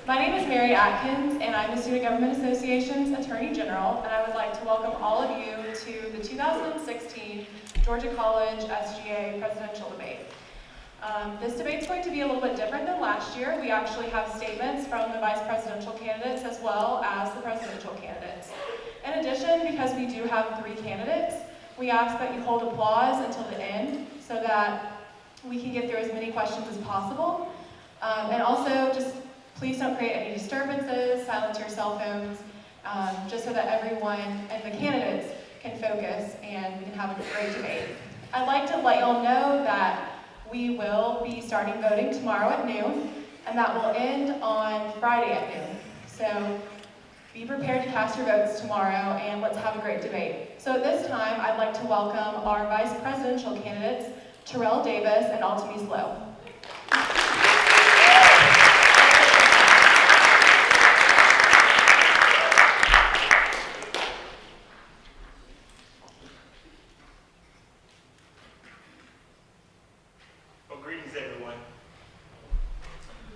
My name is Mary Atkins, and I'm the Student Government Association's Attorney General, and I would like to welcome all of you to the 2016 Georgia College SGA Presidential Debate. This debate is going to be a little bit different than last year. We actually have statements from the vice presidential candidates as well as the presidential candidates. In addition, because we do have 3 candidates, we ask that you hold applause until the end so that we can get through as many questions as possible. And also, just please don't create any disturbances, silence your cell phones, just so that everyone and the candidates can focus and we can have a great debate. I'd like to let y'all know that we will be starting voting tomorrow at noon, and that will end on Friday at noon. So be prepared to cast your votes tomorrow, and let's have a great debate. So at this time, I'd like to welcome our vice presidential candidates, Terrell Davis and Altamise Lowe. Greetings, everyone.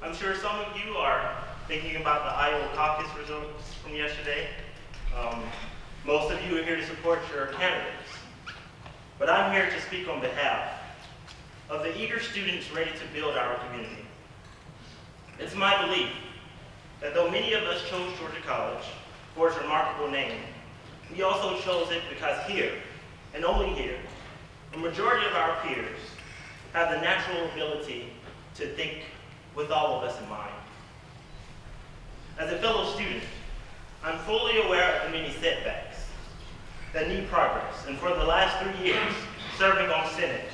I'm sure some of you are thinking about the Iowa caucus results from yesterday. Most of you are here to support your candidates. But I'm here to speak on behalf of the eager students ready to build our community. It's my belief that though many of us chose Georgia College for its remarkable name, we also chose it because here, and only here, the majority of our peers have the natural ability to think with all of us in mind. As a fellow student, I'm fully aware of the many setbacks that need progress, and for the last 3 years serving on Senate,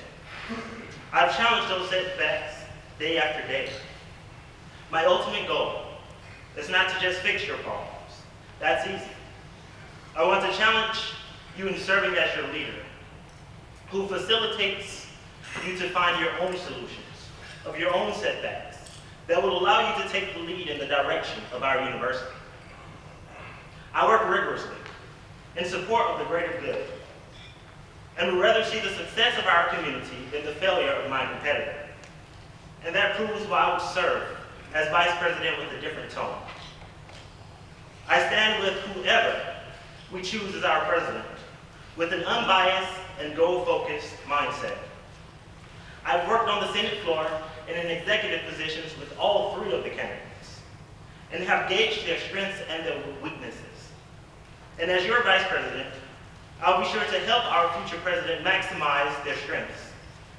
I've challenged those setbacks day after day. My ultimate goal is not to just fix your problems. That's easy. I want to challenge you in serving as your leader, who facilitates you to find your own solutions of your own setbacks that will allow you to take the lead in the direction of our university. I work rigorously in support of the greater good and would rather see the success of our community than the failure of my competitor. And that proves why I would serve as vice president with a different tone. I stand with whoever we choose as our president with an unbiased and goal-focused mindset. I've worked on the Senate floor and in executive positions with all 3 of the candidates and have gauged their strengths and their weaknesses. And as your vice president, I'll be sure to help our future president maximize their strengths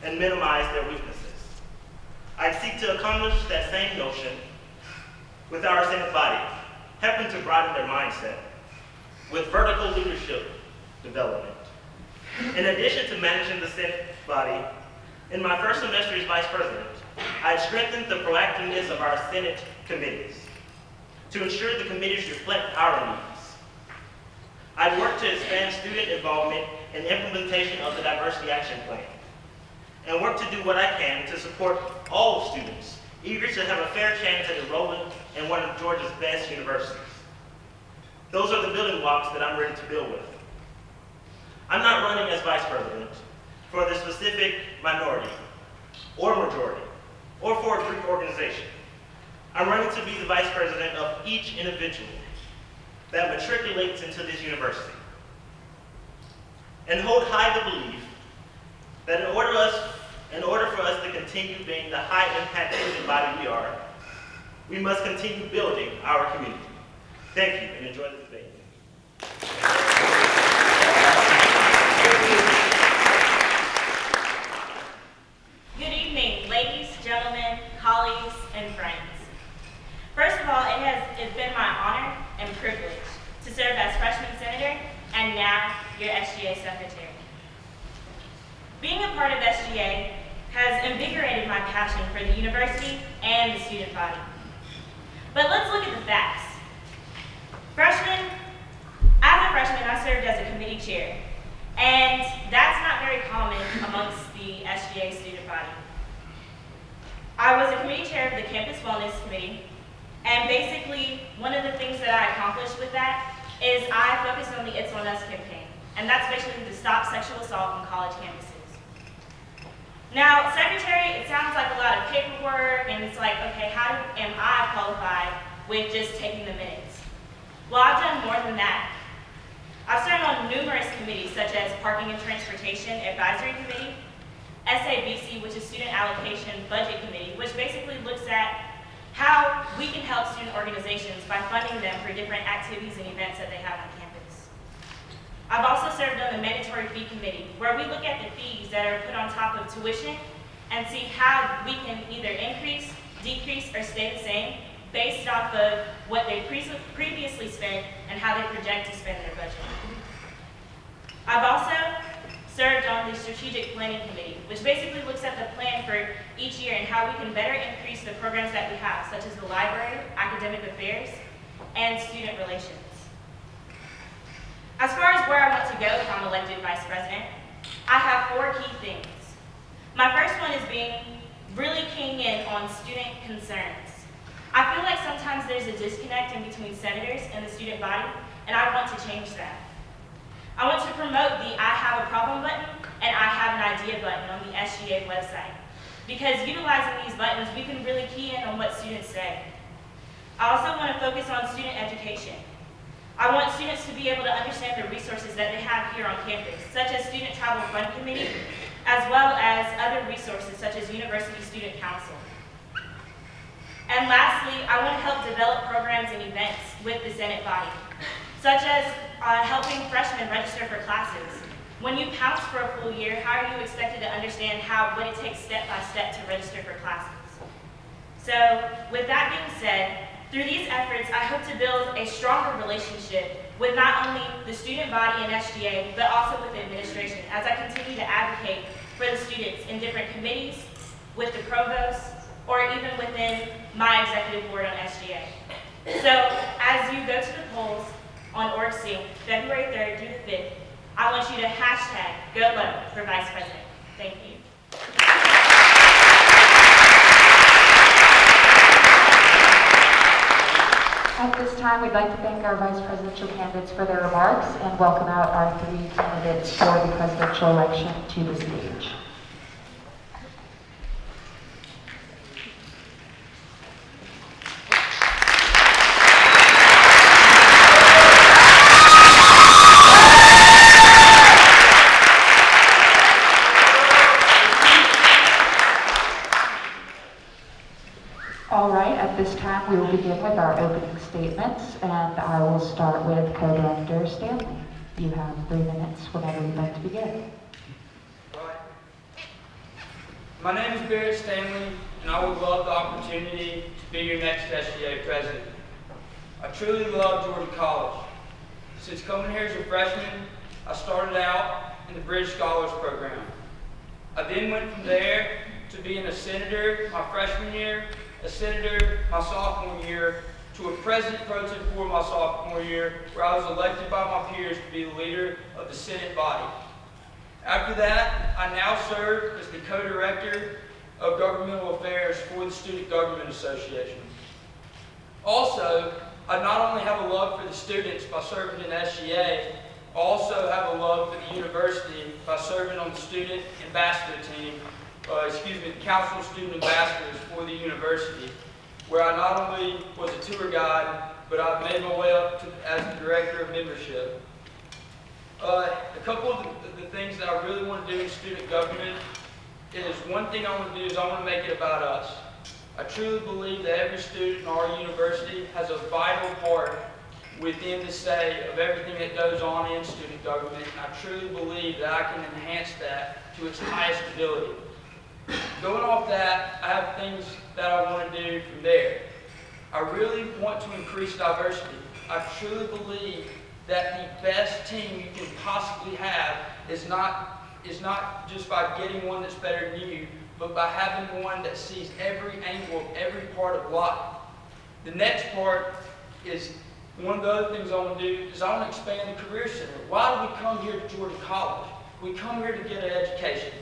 and minimize their weaknesses. I seek to accomplish that same notion with our Senate body, helping to broaden their mindset with vertical leadership development. In addition to managing the Senate body, in my first semester as vice president, I strengthened the proactiveness of our Senate committees to ensure the committees reflect our needs. I've worked to expand student involvement and implementation of the Diversity Action Plan, and work to do what I can to support all students eager to have a fair chance at enrolling in one of Georgia's best universities. Those are the building blocks that I'm ready to build with. I'm not running as vice president for the specific minority or majority or for a Greek organization. I'm running to be the vice president of each individual that matriculates into this university and hold high the belief that in order for us to continue being the high impact student body we are, we must continue building our community. Thank you and enjoy the debate. Good evening, ladies, gentlemen, colleagues, and friends. First of all, it's been my honor and privilege to serve as freshman senator and now your SGA secretary. Being a part of SGA has invigorated my passion for the university and the student body. But let's look at the facts. As a freshman, I served as a committee chair, and that's not very common amongst the SGA student body. I was a committee chair of the Campus Wellness Committee, and basically, one of the things that I accomplished with that is I focused on the It's On Us campaign, and that's basically to stop sexual assault on college campuses. Now, secretary, it sounds like a lot of paperwork, and it's like, okay, how am I qualified with just taking the minutes. Well, I've done more than that. I've served on numerous committees such as Parking and Transportation Advisory Committee, SABC, which is Student Allocation Budget Committee, which basically looks at how we can help student organizations by funding them for different activities and events that they have on campus. I've also served on the Mandatory Fee Committee, where we look at the fees that are put on top of tuition and see how we can either increase, decrease, or stay the same based off of what they previously spent and how they project to spend their budget. I've also served on the Strategic Planning Committee, which basically looks at the plan for each year and how we can better increase the programs that we have, such as the library, academic affairs, and student relations. As far as where I want to go if I'm elected vice president, I have 4 key things. My first one is being really keying in on student concerns. I feel like sometimes there's a disconnect in between senators and the student body, and I want to change that. I want to promote the I have a problem button and I have an idea button on the SGA website, because utilizing these buttons, we can really key in on what students say. I also want to focus on student education. I want students to be able to understand the resources that they have here on campus, such as Student Travel Fund Committee, as well as other resources such as University Student Council. And lastly, I want to help develop programs and events with the Senate body, such as helping freshmen register for classes. When you pounce for a full year, how are you expected to understand what it takes step by step to register for classes? So with that being said, through these efforts, I hope to build a stronger relationship with not only the student body and SGA, but also with the administration, as I continue to advocate for the students in different committees, with the provost, or even within my executive board on SGA. So as you go to the polls on OrgSync, February 3rd through the 5th, I want you to #GoLow for Vice President. Thank you. At this time, we'd like to thank our vice presidential candidates for their remarks and welcome out our 3 candidates for the presidential election to the stage. All right, at this time we will begin with our opening statements, and I will start with Co-Director Stanley. You have 3 minutes whenever you'd like to begin. All right. My name is Barrett Stanley, and I would love the opportunity to be your next SGA president. I truly love Georgia College. Since coming here as a freshman, I started out in the British Scholars Program. I then went from there to being a senator my freshman year, a senator my sophomore year, to a president pro tem for my sophomore year, where I was elected by my peers to be the leader of the Senate body. After that, I now serve as the co-director of governmental affairs for the Student Government Association. Also, I not only have a love for the students by serving in SGA, I also have a love for the university by serving on the student ambassador team, the Council of Student Ambassadors for the university, where I not only was a tour guide, but I've made my way up as the director of membership. A couple of the things that I really want to do in student government is, one thing I want to do is I want to make it about us. I truly believe that every student in our university has a vital part within the say of everything that goes on in student government, and I truly believe that I can enhance that to its highest ability. Going off that, I have things that I want to do from there. I really want to increase diversity. I truly believe that the best team you can possibly have is not just by getting one that's better than you, but by having one that sees every angle of every part of life. The next part is, one of the other things I want to do is I want to expand the Career Center. Why do we come here to Georgia College? We come here to get an education.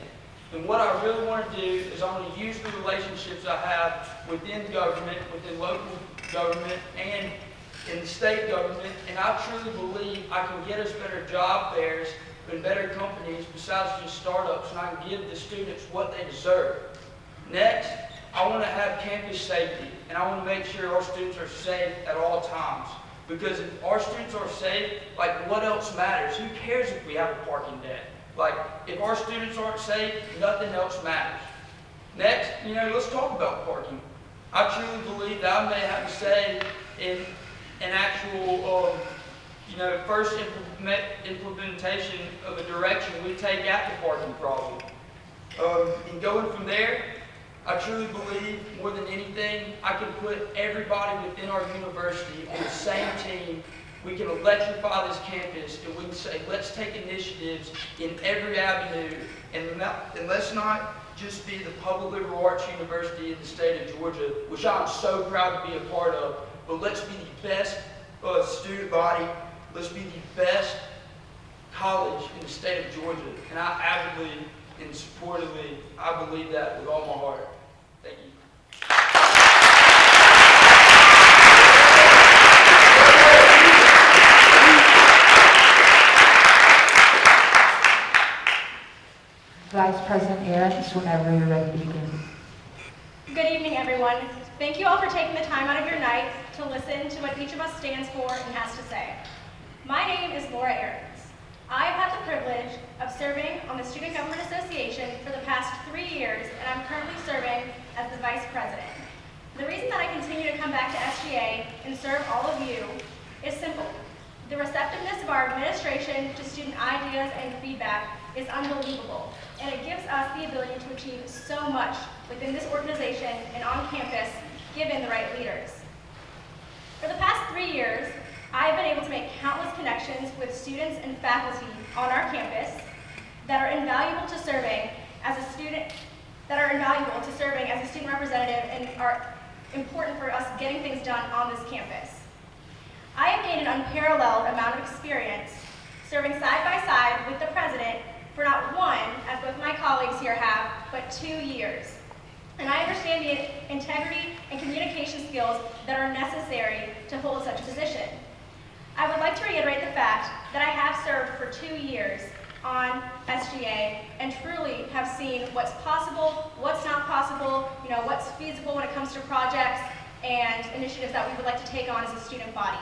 And what I really want to do is I want to use the relationships I have within government, within local government, and in the state government, and I truly believe I can get us better job fairs and better companies besides just startups, and I can give the students what they deserve. Next, I I want to have campus safety, and I want to make sure our students are safe at all times. Because if our students are safe, like, what else matters? Who cares if we have a parking deck? Like, if our students aren't safe, nothing else matters. Next, let's talk about parking. I truly believe that I may have to say in an actual, first implementation of a direction we take at the parking problem. And going from there, I truly believe, more than anything, I can put everybody within our university on the same team. We can electrify this campus, and we can say, let's take initiatives in every avenue, and let's not just be the public liberal arts university in the state of Georgia, which I'm so proud to be a part of, but let's be the best student body, let's be the best college in the state of Georgia, and I avidly and supportively, I believe that with all my heart. Thank you. Vice President Ahrens, whenever you're ready to begin. Good evening, everyone. Thank you all for taking the time out of your night to listen to what each of us stands for and has to say. My name is Laura Ahrens. I have had the privilege of serving on the Student Government Association for the past 3 years, and I'm currently serving as the Vice President. The reason that I continue to come back to SGA and serve all of you is simple. The receptiveness of our administration to student ideas and feedback is unbelievable, and it gives us the ability to achieve so much within this organization and on campus, given the right leaders. For the past 3 years, I've been able to make countless connections with students and faculty on our campus that are invaluable to serving as a student, representative and are important for us getting things done on this campus. I have gained an unparalleled amount of experience serving side by side with the president for not one, as both my colleagues here have, but 2 years. And I understand the integrity and communication skills that are necessary to hold such a position. I would like to reiterate the fact that I have served for 2 years on SGA and truly have seen what's possible, what's not possible, what's feasible when it comes to projects and initiatives that we would like to take on as a student body.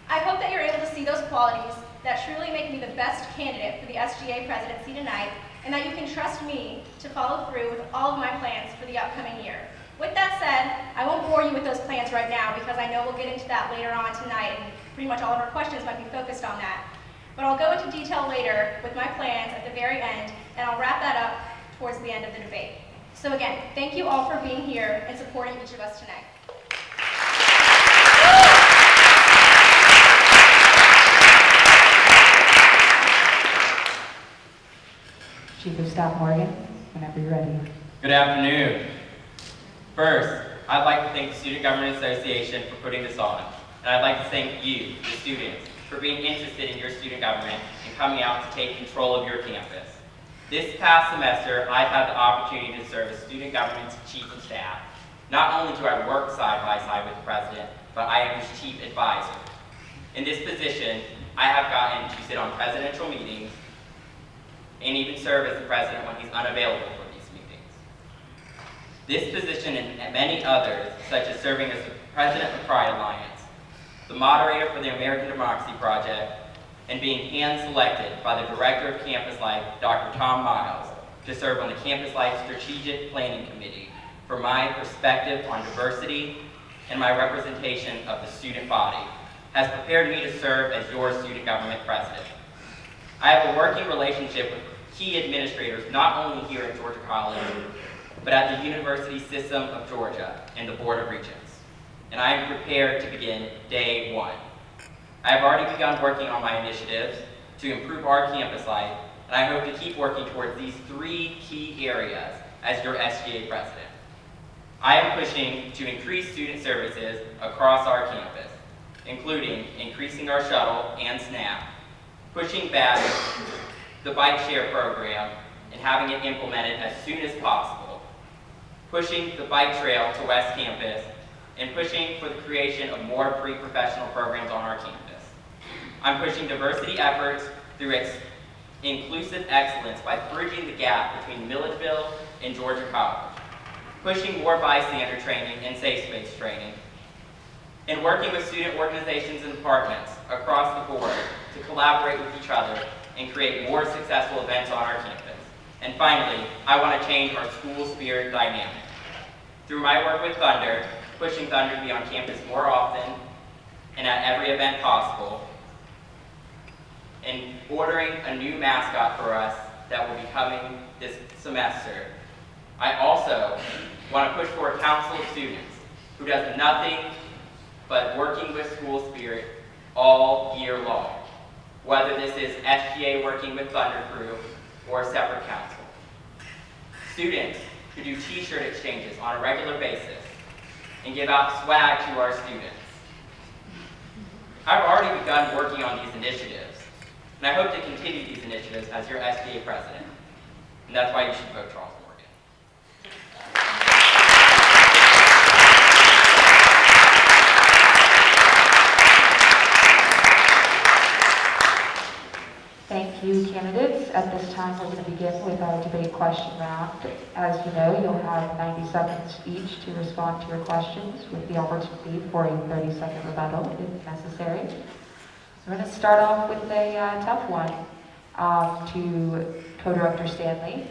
I hope that you're able to see those qualities that truly make me the best candidate for the SGA presidency tonight, and that you can trust me to follow through with all of my plans for the upcoming year. With that said, I won't bore you with those plans right now because I know we'll get into that later on tonight, and pretty much all of our questions might be focused on that. But I'll go into detail later with my plans at the very end, and I'll wrap that up towards the end of the debate. So again, thank you all for being here and supporting each of us tonight. Chief of Staff Morgan, whenever you're ready. Good afternoon. First, I'd like to thank the Student Government Association for putting this on, and I'd like to thank you, the students, for being interested in your student government and coming out to take control of your campus. This past semester, I've had the opportunity to serve as Student Government's Chief of Staff. Not only do I work side by side with the President, but I am his Chief Advisor. In this position, I have gotten to sit on presidential meetings and even serve as the President when he's unavailable for these meetings. This position and many others, such as serving as the President of Pride Alliance, the moderator for the American Democracy Project, and being hand-selected by the Director of Campus Life, Dr. Tom Miles, to serve on the Campus Life Strategic Planning Committee for my perspective on diversity and my representation of the student body, has prepared me to serve as your student government president. I have a working relationship with key administrators not only here at Georgia College, but at the University System of Georgia and the Board of Regents. And I am prepared to begin day one. I have already begun working on my initiatives to improve our campus life, and I hope to keep working towards these 3 key areas as your SGA president. I am pushing to increase student services across our campus, including increasing our shuttle and SNAP, pushing back the bike share program and having it implemented as soon as possible, pushing the bike trail to West Campus, and pushing for the creation of more pre-professional programs on our campus. I'm pushing diversity efforts through its inclusive excellence by bridging the gap between Milledgeville and Georgia College. pushing more bystander training and safe space training, and working with student organizations and departments across the board to collaborate with each other and create more successful events on our campus. And finally, I want to change our school spirit dynamic. Through my work with Thunder, pushing Thunder to be on campus more often and at every event possible, and ordering a new mascot for us that will be coming this semester. I also want to push for a council of students who does nothing but working with school spirit all year long, whether this is SGA working with Thunder Crew or a separate council. Students who do t-shirt exchanges on a regular basis and give out swag to our students. I've already begun working on these initiatives, and I hope to continue these initiatives as your SGA president. And that's why you should vote Charles Morgan. Thank you, candidates. At this time, we're going to begin with our debate question round. As you know, you'll have 90 seconds each to respond to your questions with the opportunity for a 30-second rebuttal if necessary. We're going to start off with a tough one to Co-Director Stanley.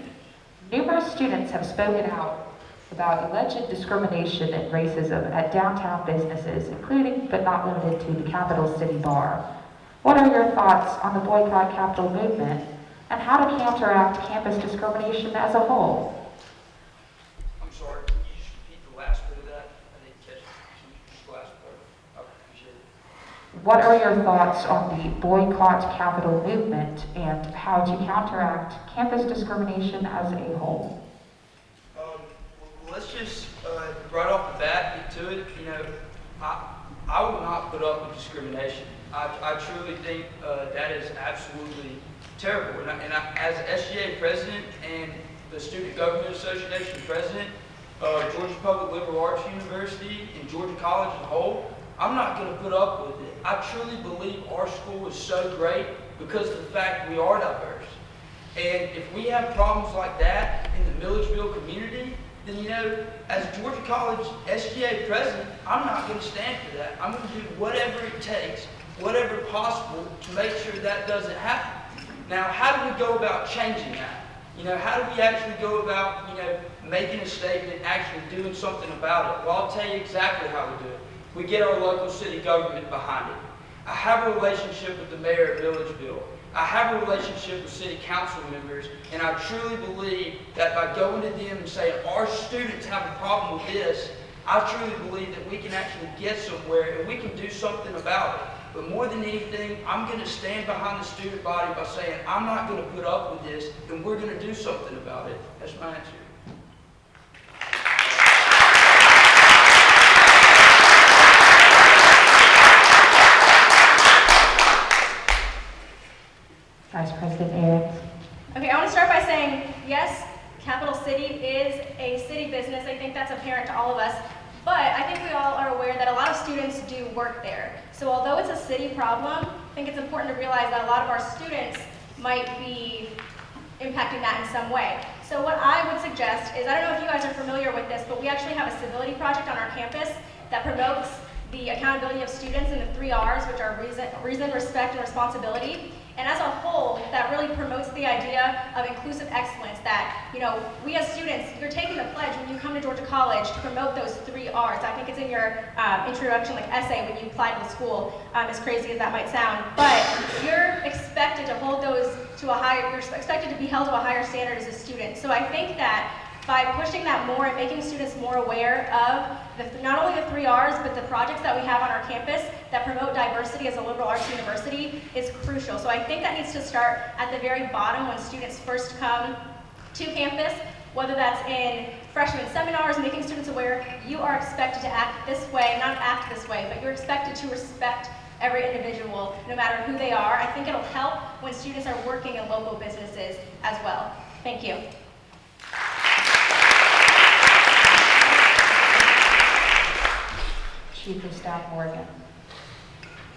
Numerous students have spoken out about alleged discrimination and racism at downtown businesses, including but not limited to the Capital City Bar. What are your thoughts on the Boycott Capitol movement and how to counteract campus discrimination as a whole? I'm sorry, can you just repeat the last bit of that? I didn't catch the last part. I appreciate it. What are your thoughts on the Boycott Capitol movement and how to counteract campus discrimination as a whole? Let's just right off the bat get to it. You know, I will not put up with discrimination. I truly think that is absolutely terrible. And I, as SGA president and the Student Government Association president of Georgia Public Liberal Arts University and Georgia College as a whole, I'm not going to put up with it. I truly believe our school is so great because of the fact we are diverse. And if we have problems like that in the Milledgeville community, then, you know, as Georgia College SGA president, I'm not going to stand for that. I'm going to do whatever it takes, whatever possible, to make sure that doesn't happen. Now, how do we go about changing that? You know, how do we actually go about, you know, making a statement, actually doing something about it? Well, I'll tell you exactly how we do it. We get our local city government behind it. I have a relationship with the mayor of Milledgeville. I have a relationship with city council members, and I truly believe that by going to them and saying, our students have a problem with this, I truly believe that we can actually get somewhere and we can do something about it. But more than anything, I'm going to stand behind the student body by saying, I'm not going to put up with this, and we're going to do something about it. That's my answer. Vice President Ahrens. Okay, I want to start by saying, yes, Capital City is a city business. I think that's apparent to all of us. But I think we all are aware that a lot of students do work there. So although it's a city problem, I think it's important to realize that a lot of our students might be impacting that in some way. So what I would suggest is, I don't know if you guys are familiar with this, but we actually have a civility project on our campus that promotes the accountability of students in the 3 R's, which are reason, respect, and responsibility. And as a whole, that really promotes the idea of inclusive excellence, that, you know, we as students, you're taking the pledge when you come to Georgia College to promote those 3 R's. I think it's in your introduction, like, essay when you apply to the school, as crazy as that might sound. But you're expected to hold those to a higher, you're expected to be held to a higher standard as a student. So I think that by pushing that more and making students more aware of not only the 3 R's, but the projects that we have on our campus that promote diversity as a liberal arts university is crucial. So I think that needs to start at the very bottom when students first come to campus, whether that's in freshman seminars, making students aware you are expected to act this way, not act this way, but you're expected to respect every individual, no matter who they are. I think it'll help when students are working in local businesses as well. Thank you. Chief of Staff Morgan.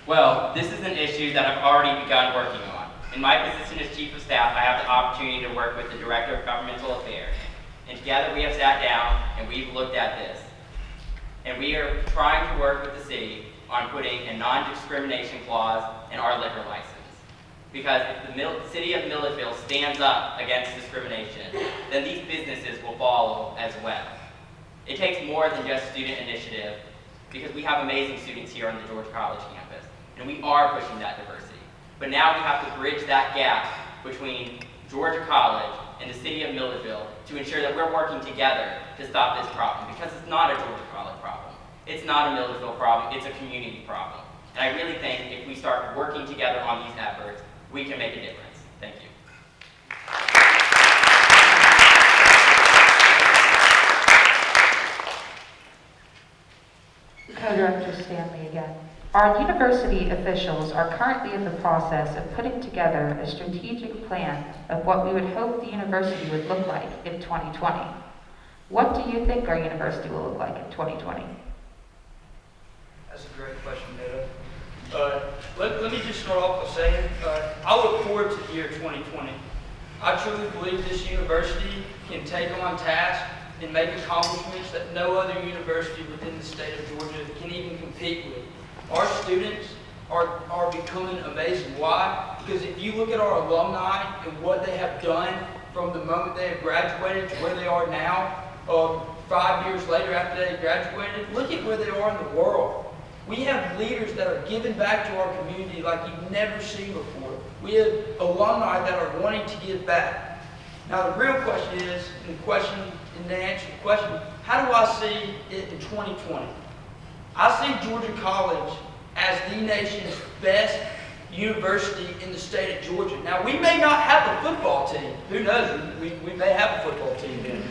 Well, this is an issue that I've already begun working on. In my position as Chief of Staff, I have the opportunity to work with the Director of Governmental Affairs And together we have sat down and we've looked at this. And we are trying to work with the city on putting a non-discrimination clause in our liquor license. Because if the city of Milledgeville stands up against discrimination, then these businesses will follow as well. It takes more than just student initiative, because we have amazing students here on the Georgia College campus, and we are pushing that diversity. But now we have to bridge that gap between Georgia College and the city of Milledgeville to ensure that we're working together to stop this problem, because it's not a Georgia College problem. It's not a Milledgeville problem, it's a community problem. And I really think if we start working together on these efforts, we can make a difference. Thank you. Co-Director Stanley again. Our university officials are currently in the process of putting together a strategic plan of what we would hope the university would look like in 2020. What do you think our university will look like in 2020? That's a great question, Neda. Let me just start off by saying, I look forward to the year 2020. I truly believe this university can take on tasks and make accomplishments that no other university within the state of Georgia can even compete with. Our students are becoming amazing. Why? Because if you look at our alumni and what they have done from the moment they have graduated to where they are now, 5 years later after they graduated, look at where they are in the world. We have leaders that are giving back to our community like you've never seen before. We have alumni that are wanting to give back. Now the real question is, and to answer the question, how do I see it in 2020? I see Georgia College as the nation's best university in the state of Georgia. Now we may not have a football team. Who knows? We may have a football team then.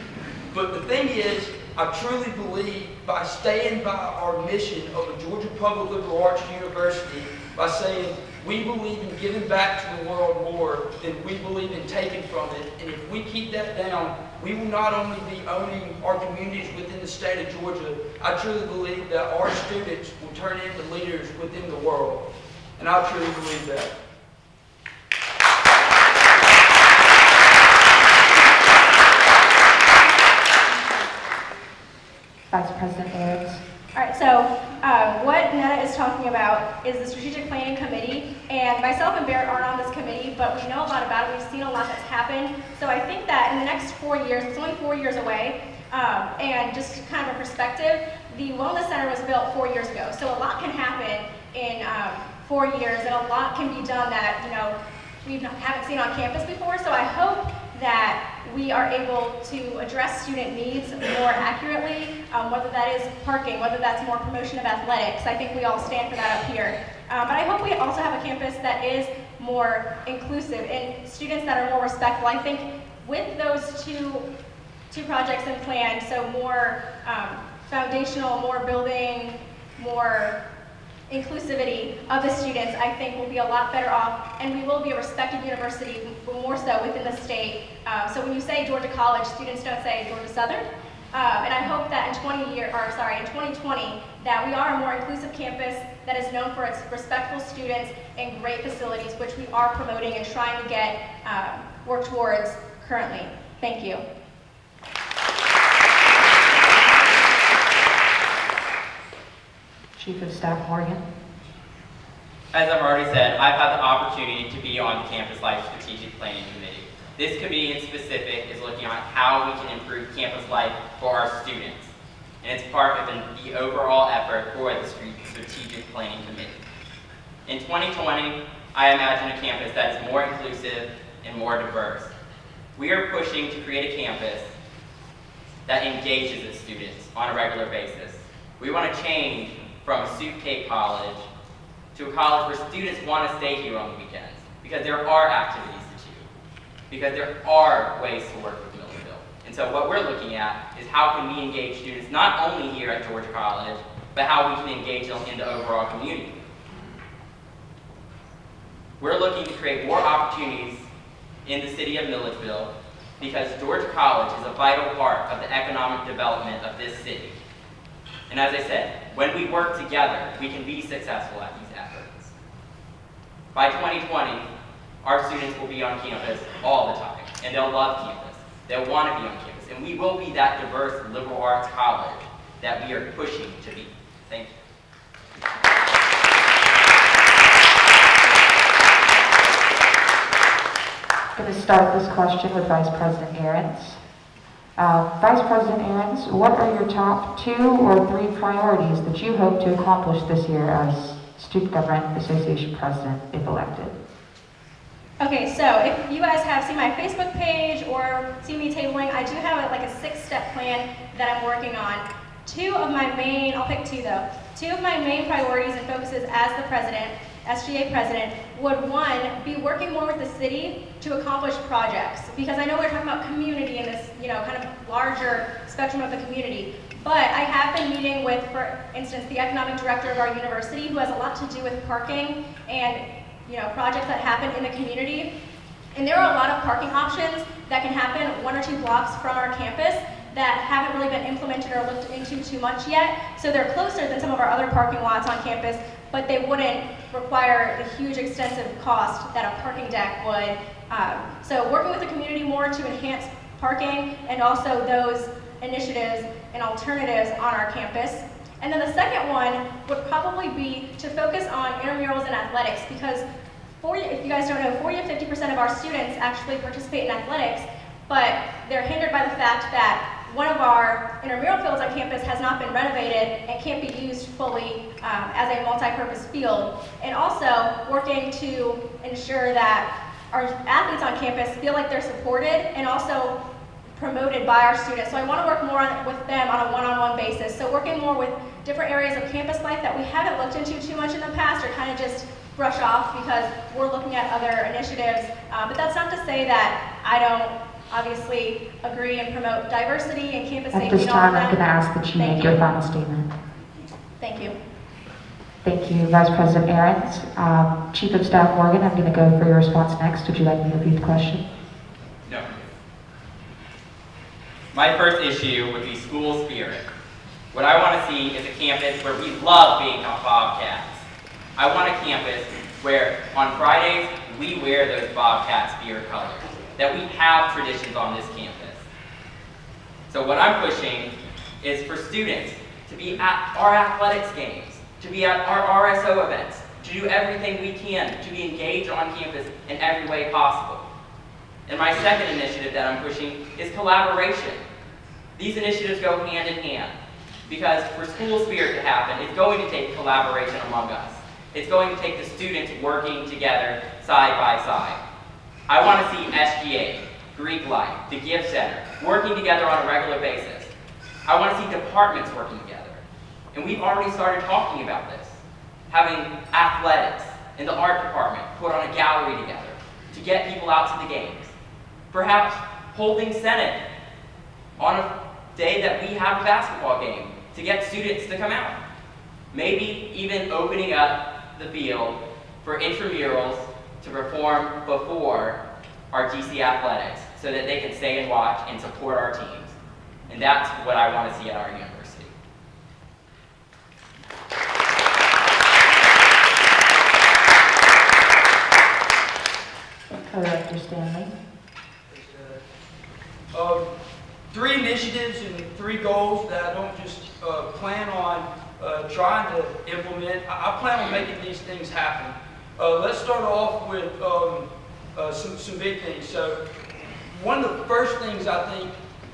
But the thing is, I truly believe by staying by our mission of a Georgia Public Liberal Arts University, by saying we believe in giving back to the world more than we believe in taking from it, and if we keep that down, we will not only be owning our communities within the state of Georgia, I truly believe that our students will turn into leaders within the world. And I truly believe that. Vice President Ahrens. All right, so what Netta is talking about is the Strategic Planning Committee, and myself and Barrett aren't on this committee, but we know a lot about it. We've seen a lot that's happened. So I think that in the next 4 years, it's only 4 years away, and just kind of a perspective, the Wellness Center was built 4 years ago. So a lot can happen in 4 years, and a lot can be done that, we haven't seen on campus before. So I hope that we are able to address student needs more accurately, whether that is parking, whether that's more promotion of athletics. I think we all stand for that up here. But I hope we also have a campus that is more inclusive and students that are more respectful. I think with those two projects in plan, so more foundational, more building, more inclusivity of the students, I think we'll be a lot better off, and we will be a respected university, more so within the state. So when you say Georgia College, students don't say Georgia Southern. And I hope that in 2020, that we are a more inclusive campus that is known for its respectful students and great facilities, which we are promoting and trying to get work towards currently. Thank you. Chief of Staff Morgan. As I've already said, I've had the opportunity to be on the Campus Life Strategic Planning Committee. This committee in specific is looking at how we can improve campus life for our students. And it's part of the overall effort for the Strategic Planning Committee. In 2020, I imagine a campus that is more inclusive and more diverse. We are pushing to create a campus that engages its students on a regular basis. We want to change from a suit cake college to a college where students want to stay here on the weekends, because there are activities to do, because there are ways to work with Milledgeville. And so what we're looking at is how can we engage students not only here at Georgia College, but how we can engage them in the overall community. We're looking to create more opportunities in the city of Milledgeville, because Georgia College is a vital part of the economic development of this city. And as I said, when we work together, we can be successful at these efforts. By 2020, our students will be on campus all the time, and they'll love campus. They'll want to be on campus. and we will be that diverse liberal arts college that we are pushing to be. Thank you. I'm going to start this question with Vice President Ahrens. Vice President Ahrens, what are your top 2 or 3 priorities that you hope to accomplish this year as Student Government Association President, if elected? Okay, so if you guys have seen my Facebook page or seen me tabling, I do have like a 6-step plan that I'm working on. 2 of my main, I'll pick 2 though. 2 of my main priorities and focuses as the president, SGA president, would 1, be working more with the city to accomplish projects. Because I know we're talking about community in this, kind of larger spectrum of the community. But I have been meeting with, for instance, the economic director of our university, who has a lot to do with parking and projects that happen in the community. And there are a lot of parking options that can happen 1 or 2 blocks from our campus that haven't really been implemented or looked into too much yet. So they're closer than some of our other parking lots on campus, but they wouldn't require the huge extensive cost that a parking deck would. So working with the community more to enhance parking and also those initiatives and alternatives on our campus. And then the second one would probably be to focus on intramurals and athletics, because if you guys don't know, 40 to 50% of our students actually participate in athletics, but they're hindered by the fact that one of our intramural fields on campus has not been renovated and can't be used fully as a multi-purpose field. And also working to ensure that our athletes on campus feel like they're supported and also promoted by our students. So I want to work more with them on a one-on-one basis. So working more with different areas of campus life that we haven't looked into too much in the past, or kind of just brush off because we're looking at other initiatives. But that's not to say that I don't obviously agree and promote diversity and campus safety. At this and all of time, I'm that. going to ask that you make your final statement. Thank you. Thank you, Vice President Ahrens. Chief of Staff Morgan, I'm going to go for your response next. Would you like me to repeat the question? No. My first issue would be school spirit. What I want to see is a campus where we love being Bobcats. I want a campus where on Fridays we wear those Bobcat spirit colors, that we have traditions on this campus. So what I'm pushing is for students to be at our athletics games, to be at our RSO events, to do everything we can to be engaged on campus in every way possible. And my second initiative that I'm pushing is collaboration. These initiatives go hand in hand, because for school spirit to happen, it's going to take collaboration among us. It's going to take the students working together side by side. I want to see SGA, Greek Life, the Gift Center, working together on a regular basis. I want to see departments working together. And we've already started talking about this. Having athletics in the art department put on a gallery together to get people out to the games. Perhaps holding Senate on a day that we have a basketball game to get students to come out. Maybe even opening up the field for intramurals to perform before our GC athletics so that they can stay and watch and support our teams. And that's what I want to see at our university. Director Stanley. 3 initiatives and 3 goals that I don't just plan on trying to implement. I plan on making these things happen. Let's start off with some big things. So one of the first things I think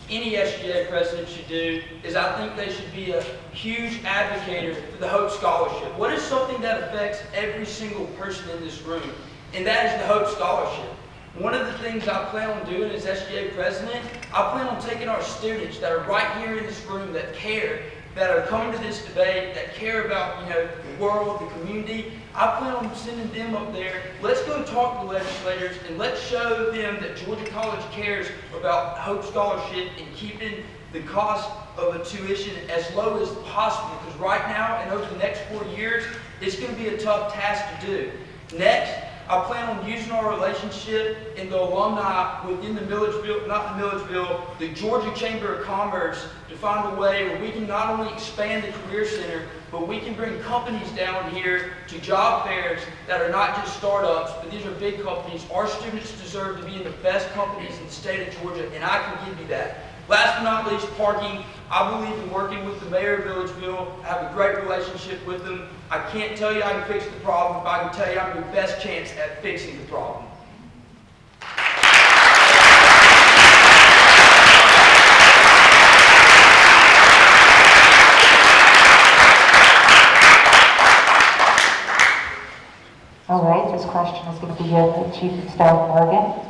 any SGA president should do is I think they should be a huge advocate for the Hope Scholarship. What is something that affects every single person in this room? And that is the Hope Scholarship. One of the things I plan on doing as SGA president, I plan on taking our students that are right here in this room that care, that are coming to this debate, that care about the world, the community. I plan on sending them up there. Let's go talk to legislators and let's show them that Georgia College cares about Hope Scholarship and keeping the cost of a tuition as low as possible. Because right now and over the next 4 years, it's going to be a tough task to do. Next, I plan on using our relationship and the alumni within the Milledgeville, not the Milledgeville, the Georgia Chamber of Commerce to find a way where we can not only expand the Career Center, but we can bring companies down here to job fairs that are not just startups, but these are big companies. Our students deserve to be in the best companies in the state of Georgia, and I can give you that. Last but not least, parking. I believe in working with the mayor of Villageville. I have a great relationship with them. I can't tell you I can fix the problem, but I can tell you I'm your best chance at fixing the problem. All right, this question is going to be given to Chief of Staff Morgan.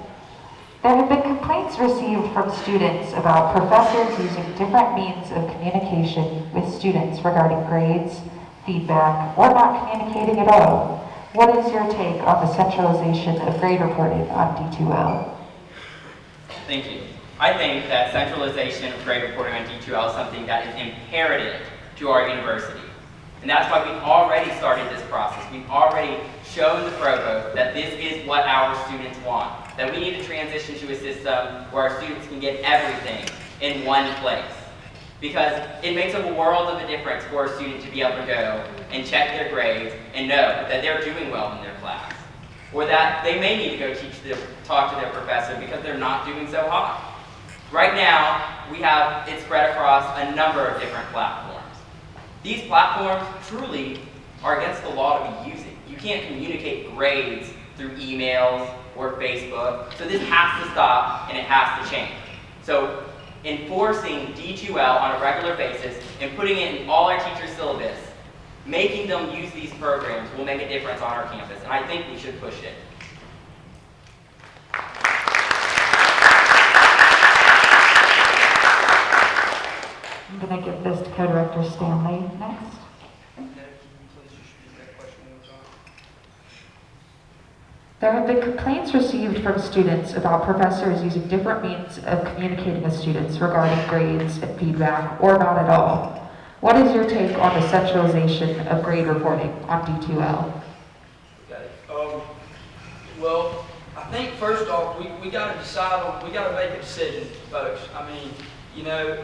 There have been complaints received from students about professors using different means of communication with students regarding grades, feedback, or not communicating at all. What is your take on the centralization of grade reporting on D2L? Thank you. I think that centralization of grade reporting on D2L is something that is imperative to our university. And that's why we've already started this process. We've already shown the provost that this is what our students want. That we need to transition to a system where our students can get everything in one place. Because it makes a world of a difference for a student to be able to go and check their grades and know that they're doing well in their class. Or that they may need to go talk to their professor because they're not doing so hot. Right now, we have it spread across a number of different platforms. These platforms truly are against the law to be using. You can't communicate grades through emails or Facebook. So this has to stop and it has to change. So enforcing D2L on a regular basis and putting it in all our teachers' syllabus, making them use these programs will make a difference on our campus. And I think we should push it. I'm going to give this to Co-Director Stanley next. There have been complaints received from students about professors using different means of communicating with students regarding grades and feedback, or not at all. What is your take on the centralization of grade reporting on D2L? Okay. Well, I think first off, we got to decide on, we got to make a decision, folks. I mean, you know,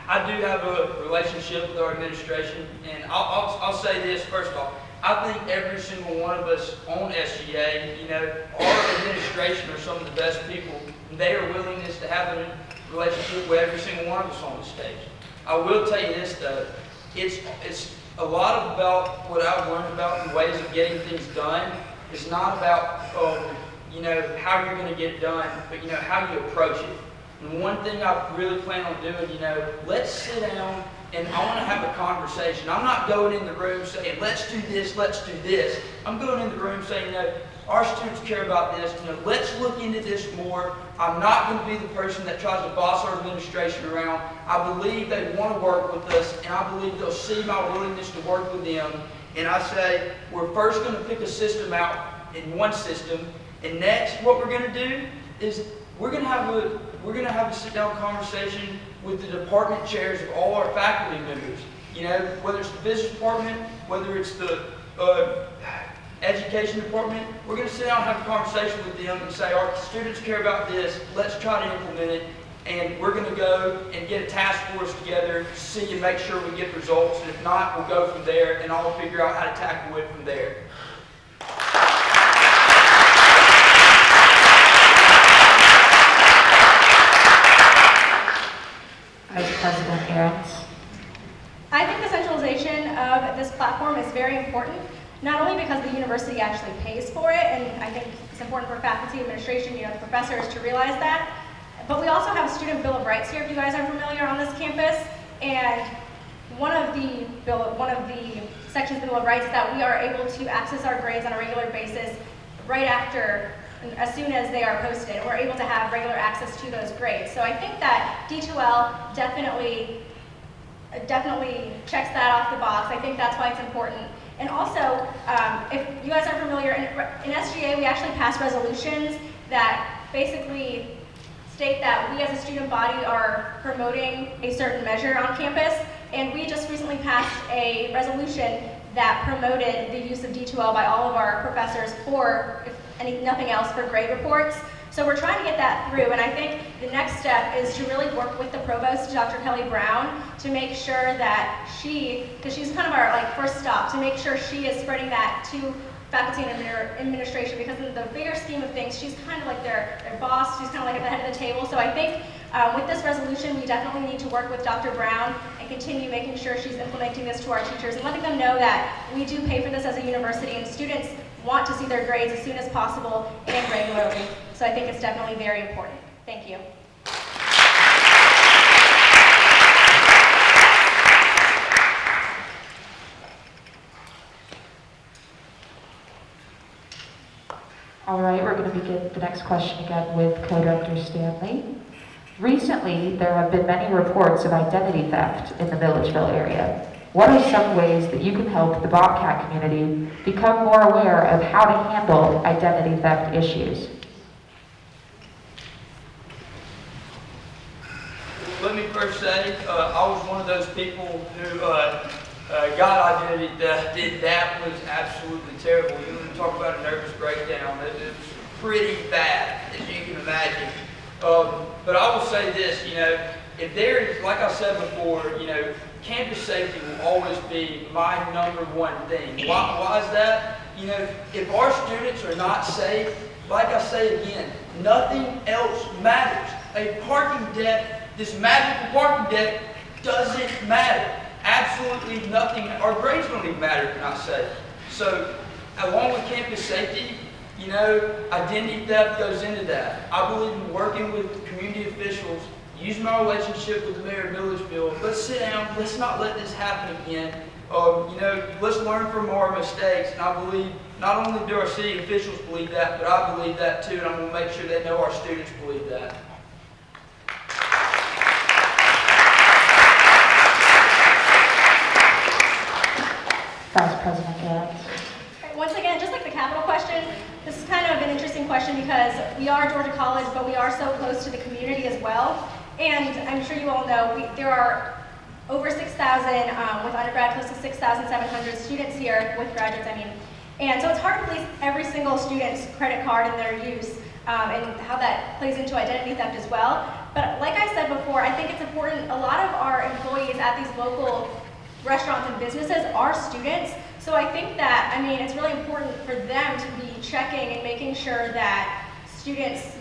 I do have a relationship with our administration, and I'll say this first off. I think every single one of us on SGA, you know, our administration are some of the best people, and their willingness to have a relationship with every single one of us on the stage. I will tell you this though, it's a lot about what I've learned about the ways of getting things done. It's not about, you know, how you're going to get it done, but, you know, how you approach it. And one thing I really plan on doing, you know, let's sit down and I want to have a conversation. I'm not going in the room saying, let's do this, let's do this. I'm going in the room saying, you know, our students care about this. You know, let's look into this more. I'm not going to be the person that tries to boss our administration around. I believe they want to work with us, and I believe they'll see my willingness to work with them. And I say, we're first going to pick a system out in one system, and next, what we're going to do is we're going to have a sit-down conversation with the department chairs of all our faculty members. You know, whether it's the business department, whether it's the education department, we're going to sit down and have a conversation with them and say, our students care about this, let's try to implement it, and we're going to go and get a task force together to see and make sure we get results, and if not, we'll go from there, and I'll figure out how to tackle it from there. Vice President Ahrens. I think the centralization of this platform is very important, not only because the university actually pays for it, and I think it's important for faculty, administration, you know, the professors to realize that, but we also have a student bill of rights here, if you guys are familiar, on this campus, and one of the sections of the bill of rights is that we are able to access our grades on a regular basis right after, as soon as they are posted. We're able to have regular access to those grades. So I think that D2L definitely checks that off the box. I think that's why it's important. And also, if you guys are familiar, in SGA we actually pass resolutions that basically state that we as a student body are promoting a certain measure on campus. And we just recently passed a resolution that promoted the use of D2L by all of our professors for, if nothing else, for grade reports. So we're trying to get that through, and I think the next step is to really work with the provost, Dr. Kelly Brown, to make sure that because she's kind of our first stop, to make sure she is spreading that to faculty and administration, because in the bigger scheme of things, she's kind of like their boss, she's kind of like at the head of the table. So I think With this resolution, we definitely need to work with Dr. Brown and continue making sure she's implementing this to our teachers and letting them know that we do pay for this as a university and students want to see their grades as soon as possible and regularly. So I think it's definitely very important. Thank you. All right, we're going to begin the next question again with Co-Director Stanley. Recently, there have been many reports of identity theft in the Milledgeville area. What are some ways that you can help the Bobcat community become more aware of how to handle identity theft issues? Let me first say, I was one of those people who got identity theft. That was absolutely terrible. You want to talk about a nervous breakdown. It was pretty bad, as you can imagine. But I will say this, if there is, like I said before, campus safety will always be my number one thing. Why is that? If our students are not safe, like I say again, nothing else matters. A parking deck, this magical parking deck, doesn't matter. Absolutely nothing. Our grades don't even matter if you're not safe. So, along with campus safety, identity theft goes into that. I believe in working with community officials, using our relationship with the mayor of Milledgeville. Let's sit down. Let's not let this happen again. Let's learn from our mistakes. And I believe not only do our city officials believe that, but I believe that too. And I'm going to make sure they know our students believe that. Vice President Ahrens. Once again, just like the capital question, this is kind of an interesting question because we are Georgia College, but we are so close to the community as well. And I'm sure you all know, there are over 6,000, with undergrad, close to 6,700 students here, with graduates, And so it's hard to police every single student's credit card and their use, and how that plays into identity theft as well. But like I said before, I think it's important, a lot of our employees at these local restaurants and businesses are students. So I think that, it's really important for them to be checking and making sure that students,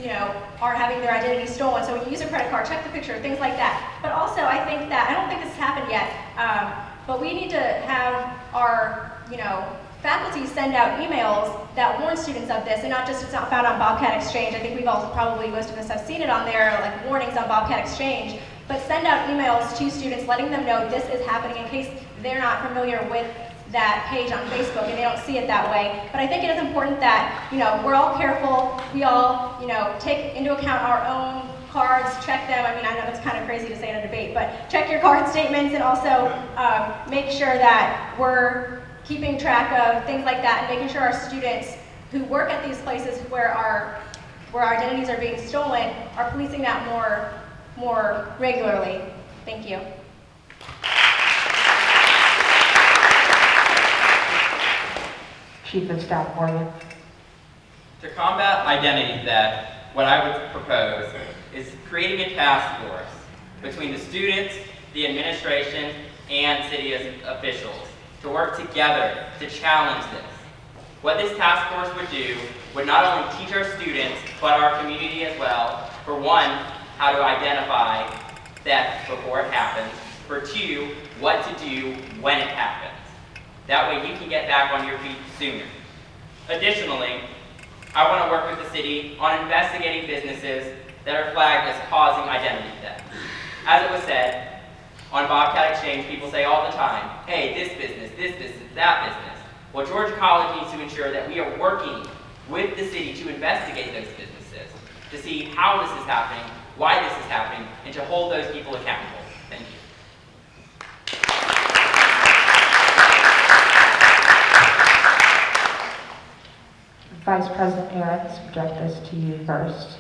aren't having their identity stolen. So when you use a credit card, check the picture, things like that. But also I think that, I don't think this has happened yet, but we need to have our, faculty send out emails that warn students of this, and not just it's not found on Bobcat Exchange. I think we've all probably, most of us have seen it on there, like warnings on Bobcat Exchange. But send out emails to students letting them know this is happening in case they're not familiar with that page on Facebook and they don't see it that way. But I think it is important that, we're all careful. We all, take into account our own cards, check them. I know it's kind of crazy to say in a debate, but check your card statements and also make sure that we're keeping track of things like that and making sure our students who work at these places where our identities are being stolen are policing that more regularly. Thank you. Chief of Staff Morgan. To combat identity theft, what I would propose is creating a task force between the students, the administration, and city officials to work together to challenge this. What this task force would do would not only teach our students, but our community as well, for one, how to identify theft before it happens, for two, what to do when it happens. That way you can get back on your feet sooner. Additionally, I want to work with the city on investigating businesses that are flagged as causing identity theft. As it was said, on Bobcat Exchange, people say all the time, hey, this business, that business. Well, Georgia College needs to ensure that we are working with the city to investigate those businesses, to see how this is happening, why this is happening, and to hold those people accountable. Thank you. Vice President Ahrens, direct this to you first.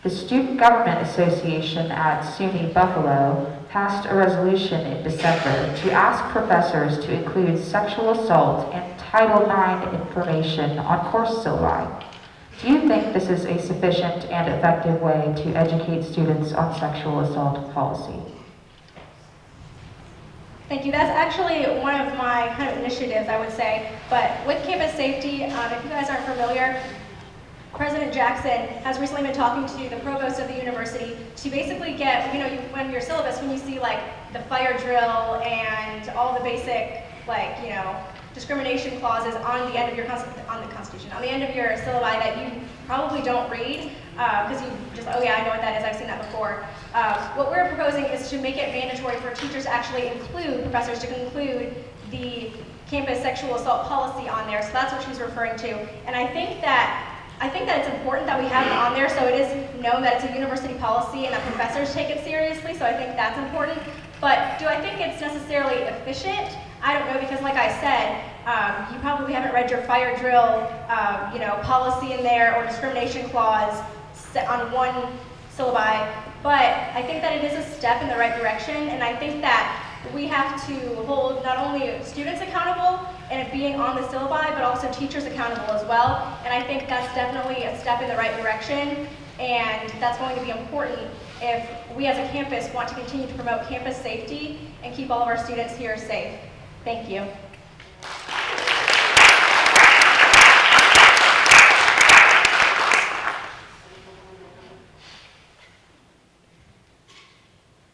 The Student Government Association at SUNY Buffalo passed a resolution in December to ask professors to include sexual assault and Title IX information on course syllabi. Do you think this is a sufficient and effective way to educate students on sexual assault policy? Thank you. That's actually one of my kind of initiatives, I would say. But with campus safety, if you guys aren't familiar, President Jackson has recently been talking to the provost of the university to basically get, when your syllabus, when you see like the fire drill and all the basic, discrimination clauses on the end of your on the Constitution, on the end of your syllabi that you probably don't read because you just, oh yeah, I know what that is, I've seen that before. What we're proposing is to make it mandatory for teachers to actually professors to include the campus sexual assault policy on there, so that's what she's referring to. And I think that it's important that we have it on there so it is known that it's a university policy and that professors take it seriously, so I think that's important. But do I think it's necessarily efficient? I don't know, because like I said, you probably haven't read your fire drill, policy in there or discrimination clause on one syllabi, but I think that it is a step in the right direction, and I think that we have to hold not only students accountable and it being on the syllabi, but also teachers accountable as well, and I think that's definitely a step in the right direction, and that's going to be important if we as a campus want to continue to promote campus safety and keep all of our students here safe. Thank you.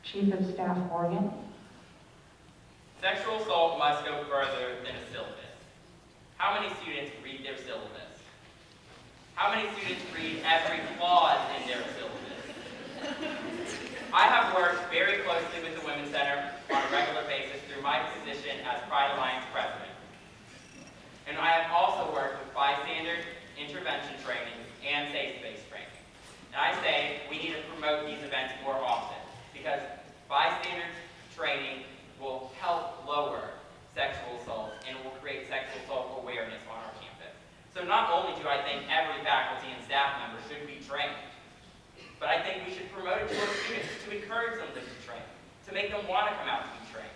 Chief of Staff Morgan. Sexual assault must go further than a syllabus. How many students read their syllabus? How many students read every clause in their syllabus? I have worked very closely with the Women's Center on a regular basis through my position as Pride Alliance president. And I have also worked with bystander intervention training and safe space training. And I say we need to promote these events more often because bystander training will help lower sexual assault and will create sexual assault awareness on our campus. So not only do I think every faculty and staff member should be trained, but I think we should promote it to our students to encourage them to be trained, to make them want to come out to be trained.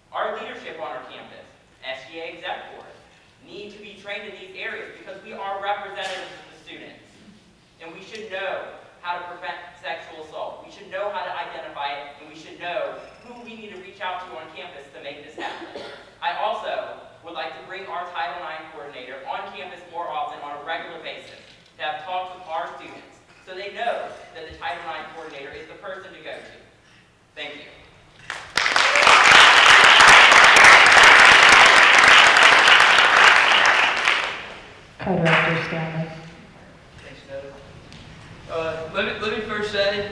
Our leadership on our campus, SGA Exec Board, need to be trained in these areas because we are representatives of the students. And we should know how to prevent sexual assault. We should know how to identify it, and we should know who we need to reach out to on campus to make this happen. I also would like to bring our Title IX coordinator on campus more often on a regular basis to have talks with our students so they know that the Title IX coordinator is the person to go to. Thank you. Co-Director Stanley. Thanks, Nova. Let me first say,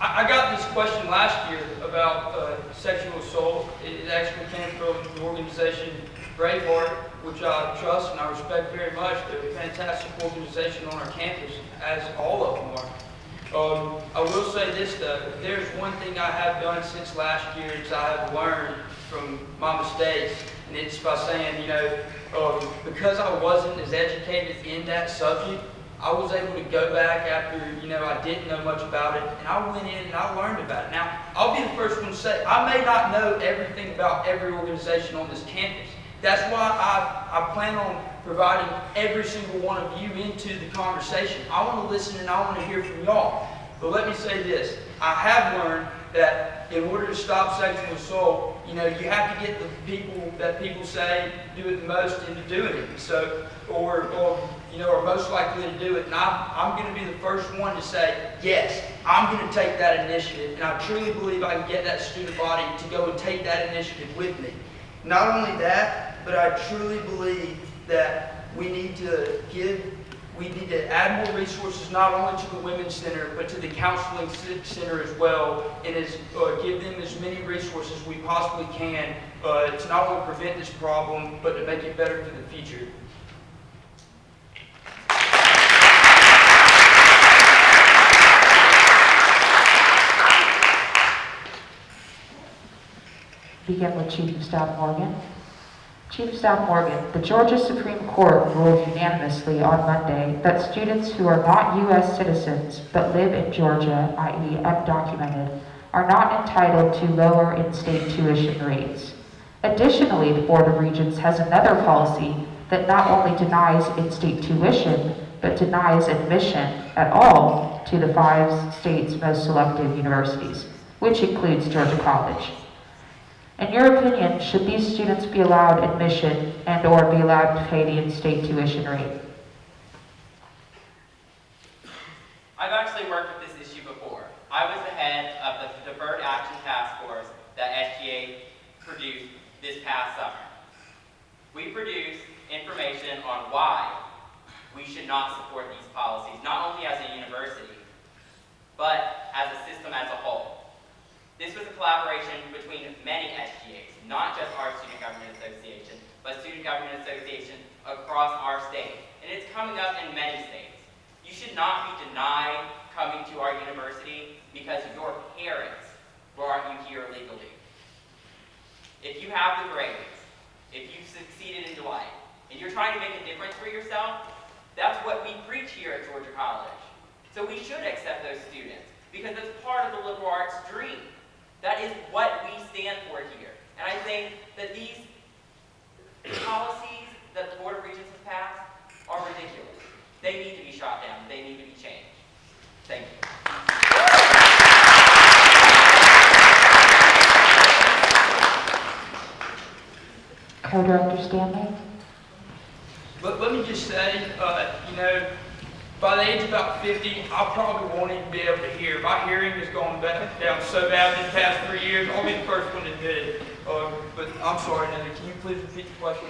I got this question last year about sexual assault. It actually came from the organization Braveheart, which I trust and I respect very much. They're a fantastic organization on our campus, as all of them are. I will say this though, if there's one thing I have done since last year is I have learned from my mistakes, and it's by saying, because I wasn't as educated in that subject, I was able to go back after, I didn't know much about it, and I went in and I learned about it. Now, I'll be the first one to say, I may not know everything about every organization on this campus. That's why I plan on providing every single one of you into the conversation. I want to listen and I want to hear from y'all. But let me say this, I have learned that in order to stop sexual assault, you have to get the people that people say do it the most into doing it. So, or are most likely to do it. And I'm going to be the first one to say, yes, I'm going to take that initiative. And I truly believe I can get that student body to go and take that initiative with me. Not only that, but I truly believe that we need to add more resources not only to the Women's Center, but to the Counseling Center as well, and give them as many resources as we possibly can to not only prevent this problem, but to make it better for the future. Begin with Chief of Staff Morgan. Chief of Staff Morgan, the Georgia Supreme Court ruled unanimously on Monday that students who are not U.S. citizens but live in Georgia, i.e. undocumented, are not entitled to lower in-state tuition rates. Additionally, the Board of Regents has another policy that not only denies in-state tuition, but denies admission at all to the 5 states' most selective universities, which includes Georgia College. In your opinion, should these students be allowed admission and/or be allowed to pay the in-state tuition rate? produced this past summer. We produced information on why we should not support these policies, not only as a university, but as a system as a whole. This was a collaboration between many SGAs, not just our Student Government Association, but Student Government Association across our state. And it's coming up in many states. You should not be denied coming to our university because your parents brought you here legally. If you have the grades, if you've succeeded in life, and you're trying to make a difference for yourself, that's what we preach here at Georgia College. So we should accept those students because it's part of the liberal arts dream. That is what we stand for here. And I think that these policies that the Board of Regents has passed are ridiculous. They need to be shot down. They need to be changed. Thank you. Co-Director Stanley? But let me just say, by the age of about 50, I probably won't even be able to hear. My hearing has gone down so bad in the past 3 years. I'll be the first one to admit it. But I'm sorry, Natalie, can you please repeat the question?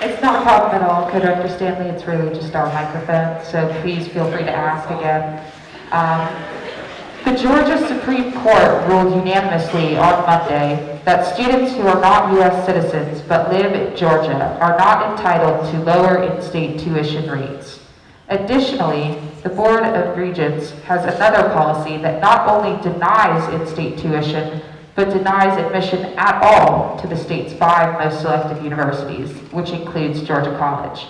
It's not a problem at all, Co-Director Stanley. It's really just our microphone, so please feel free to ask again. The Georgia Supreme Court ruled unanimously on Monday that students who are not U.S. citizens but live in Georgia are not entitled to lower in-state tuition rates. Additionally, the Board of Regents has another policy that not only denies in-state tuition, but denies admission at all to the state's 5 most selective universities, which includes Georgia College.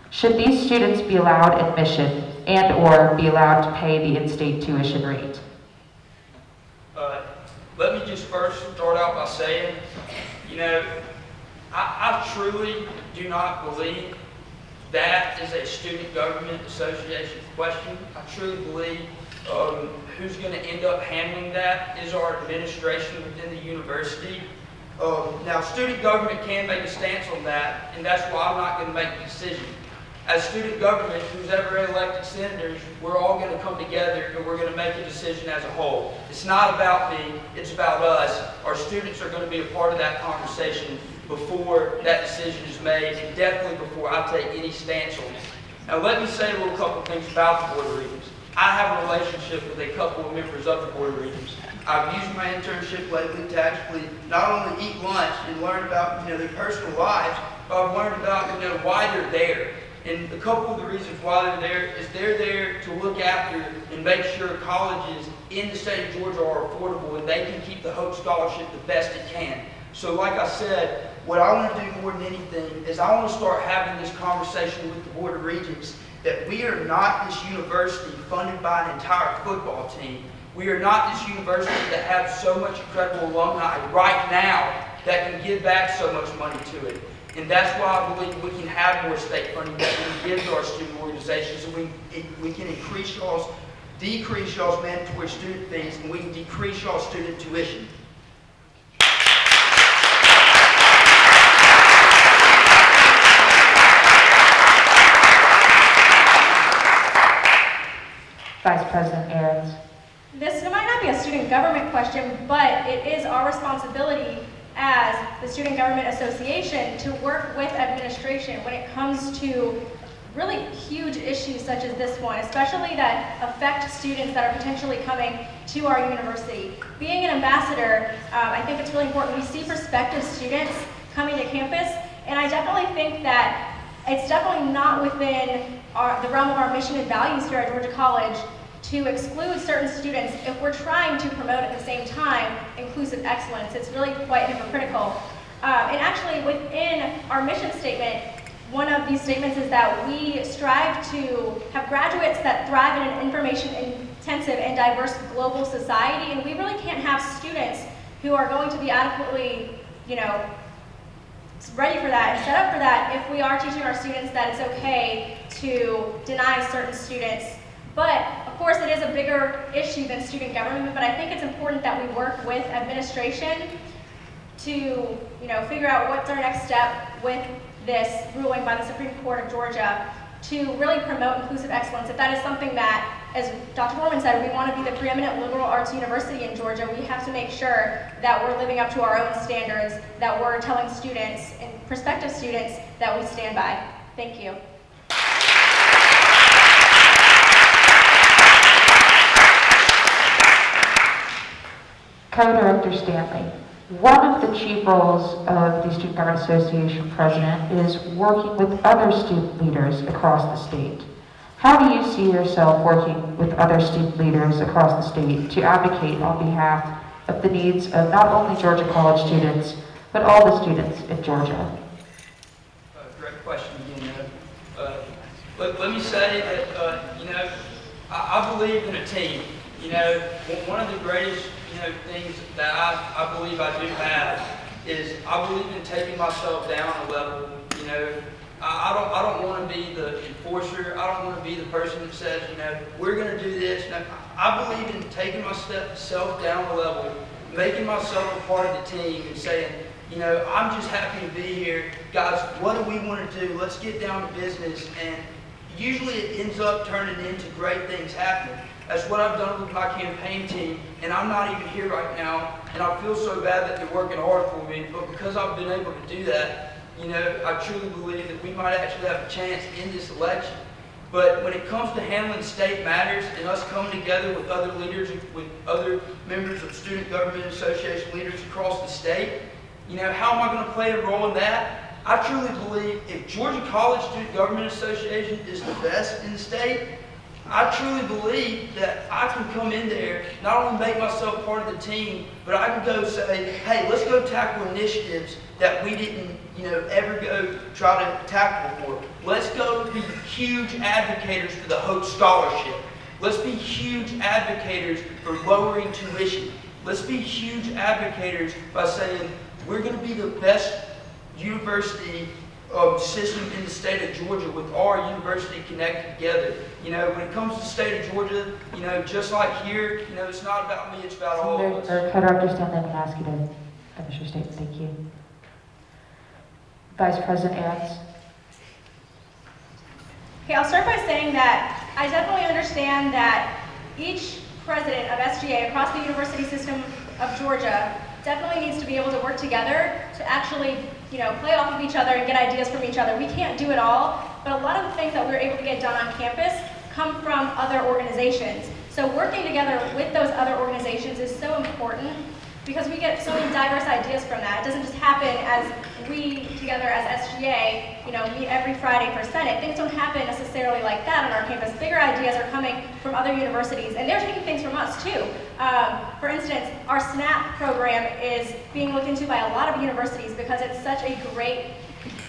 Should these students be allowed admission and/or be allowed to pay the in-state tuition rate? Let me just first start out by saying, I truly do not believe that is a student government association question. I truly believe who's going to end up handling that is our administration within the university. Now, student government can make a stance on that, and that's why I'm not going to make the decision. As student government, who's ever elected senators, we're all going to come together and we're going to make a decision as a whole. It's not about me, it's about us. Our students are going to be a part of that conversation before that decision is made, and definitely before I take any stance on it. Now let me say a little couple things about the Board of Regents. I have a relationship with a couple of members of the Board of Regents. I've used my internship lately to actually not only eat lunch and learn about their personal lives, but I've learned about why they're there. And a couple of the reasons why they're there to look after and make sure colleges in the state of Georgia are affordable and they can keep the Hope Scholarship the best it can. So like I said, what I want to do more than anything is I want to start having this conversation with the Board of Regents that we are not this university funded by an entire football team. We are not this university that has so much incredible alumni right now that can give back so much money to it. And that's why I believe we can have more state funding that we can give to our student organizations, and we can decrease y'all's mandatory student fees, and we can decrease y'all's student tuition. Vice President Ahrens. This might not be a student government question, but it is our responsibility as the Student Government Association to work with administration when it comes to really huge issues such as this one, especially that affect students that are potentially coming to our university. Being an ambassador, I think it's really important. We see prospective students coming to campus, and I definitely think that it's definitely not within the realm of our mission and values here at Georgia College to exclude certain students if we're trying to promote at the same time inclusive excellence. It's really quite hypocritical. And actually within our mission statement, one of these statements is that we strive to have graduates that thrive in an information-intensive and diverse global society, and we really can't have students who are going to be adequately, ready for that and set up for that if we are teaching our students that it's okay to deny certain students. But of course it is a bigger issue than student government, but I think it's important that we work with administration to figure out what's our next step with this ruling by the Supreme Court of Georgia to really promote inclusive excellence. If that is something that as Dr. Norman said, we want to be the preeminent liberal arts university in Georgia. We have to make sure that we're living up to our own standards, that we're telling students and prospective students that we stand by. Thank you. Co-Director Stanley, one of the chief roles of the Student Government Association president is working with other student leaders across the state. How do you see yourself working with other student leaders across the state to advocate on behalf of the needs of not only Georgia College students, but all the students in Georgia? Great question again. Let me say that, I believe in a team. One of the greatest, things that I believe I do have is I believe in taking myself down a level. I don't want to be the enforcer. I don't want to be the person that says, we're going to do this. No, I believe in taking myself down a level, making myself a part of the team and saying, I'm just happy to be here. Guys, what do we want to do? Let's get down to business. And usually it ends up turning into great things happening. That's what I've done with my campaign team, and I'm not even here right now, and I feel so bad that they're working hard for me, but because I've been able to do that, I truly believe that we might actually have a chance in this election. But when it comes to handling state matters and us coming together with other leaders, with other members of Student Government Association leaders across the state, how am I going to play a role in that? I truly believe if Georgia College Student Government Association is the best in the state, I truly believe that I can come in there, not only make myself part of the team, but I can go say, hey, let's go tackle initiatives that we didn't, ever go try to tackle before. Let's go be huge advocators for the Hope Scholarship. Let's be huge advocators for lowering tuition. Let's be huge advocators by saying we're going to be the best university system in the state of Georgia with our university connected together. When it comes to the state of Georgia, just like here, it's not about me, it's about all of us. Co-Director Stanley, I'm going to ask you to finish your statement. Thank you. Vice President Ahrens. Okay, I'll start by saying that I definitely understand that each president of SGA across the university system of Georgia definitely needs to be able to work together to actually, play off of each other and get ideas from each other. We can't do it all, but a lot of the things that we're able to get done on campus come from other organizations. So working together with those other organizations is so important because we get so many diverse ideas from that. It doesn't just happen as we together as SGA, meet every Friday for Senate. Things don't happen necessarily like that on our campus. Bigger ideas are coming from other universities, and they're taking things from us too. For instance, our SNAP program is being looked into by a lot of universities because it's such a great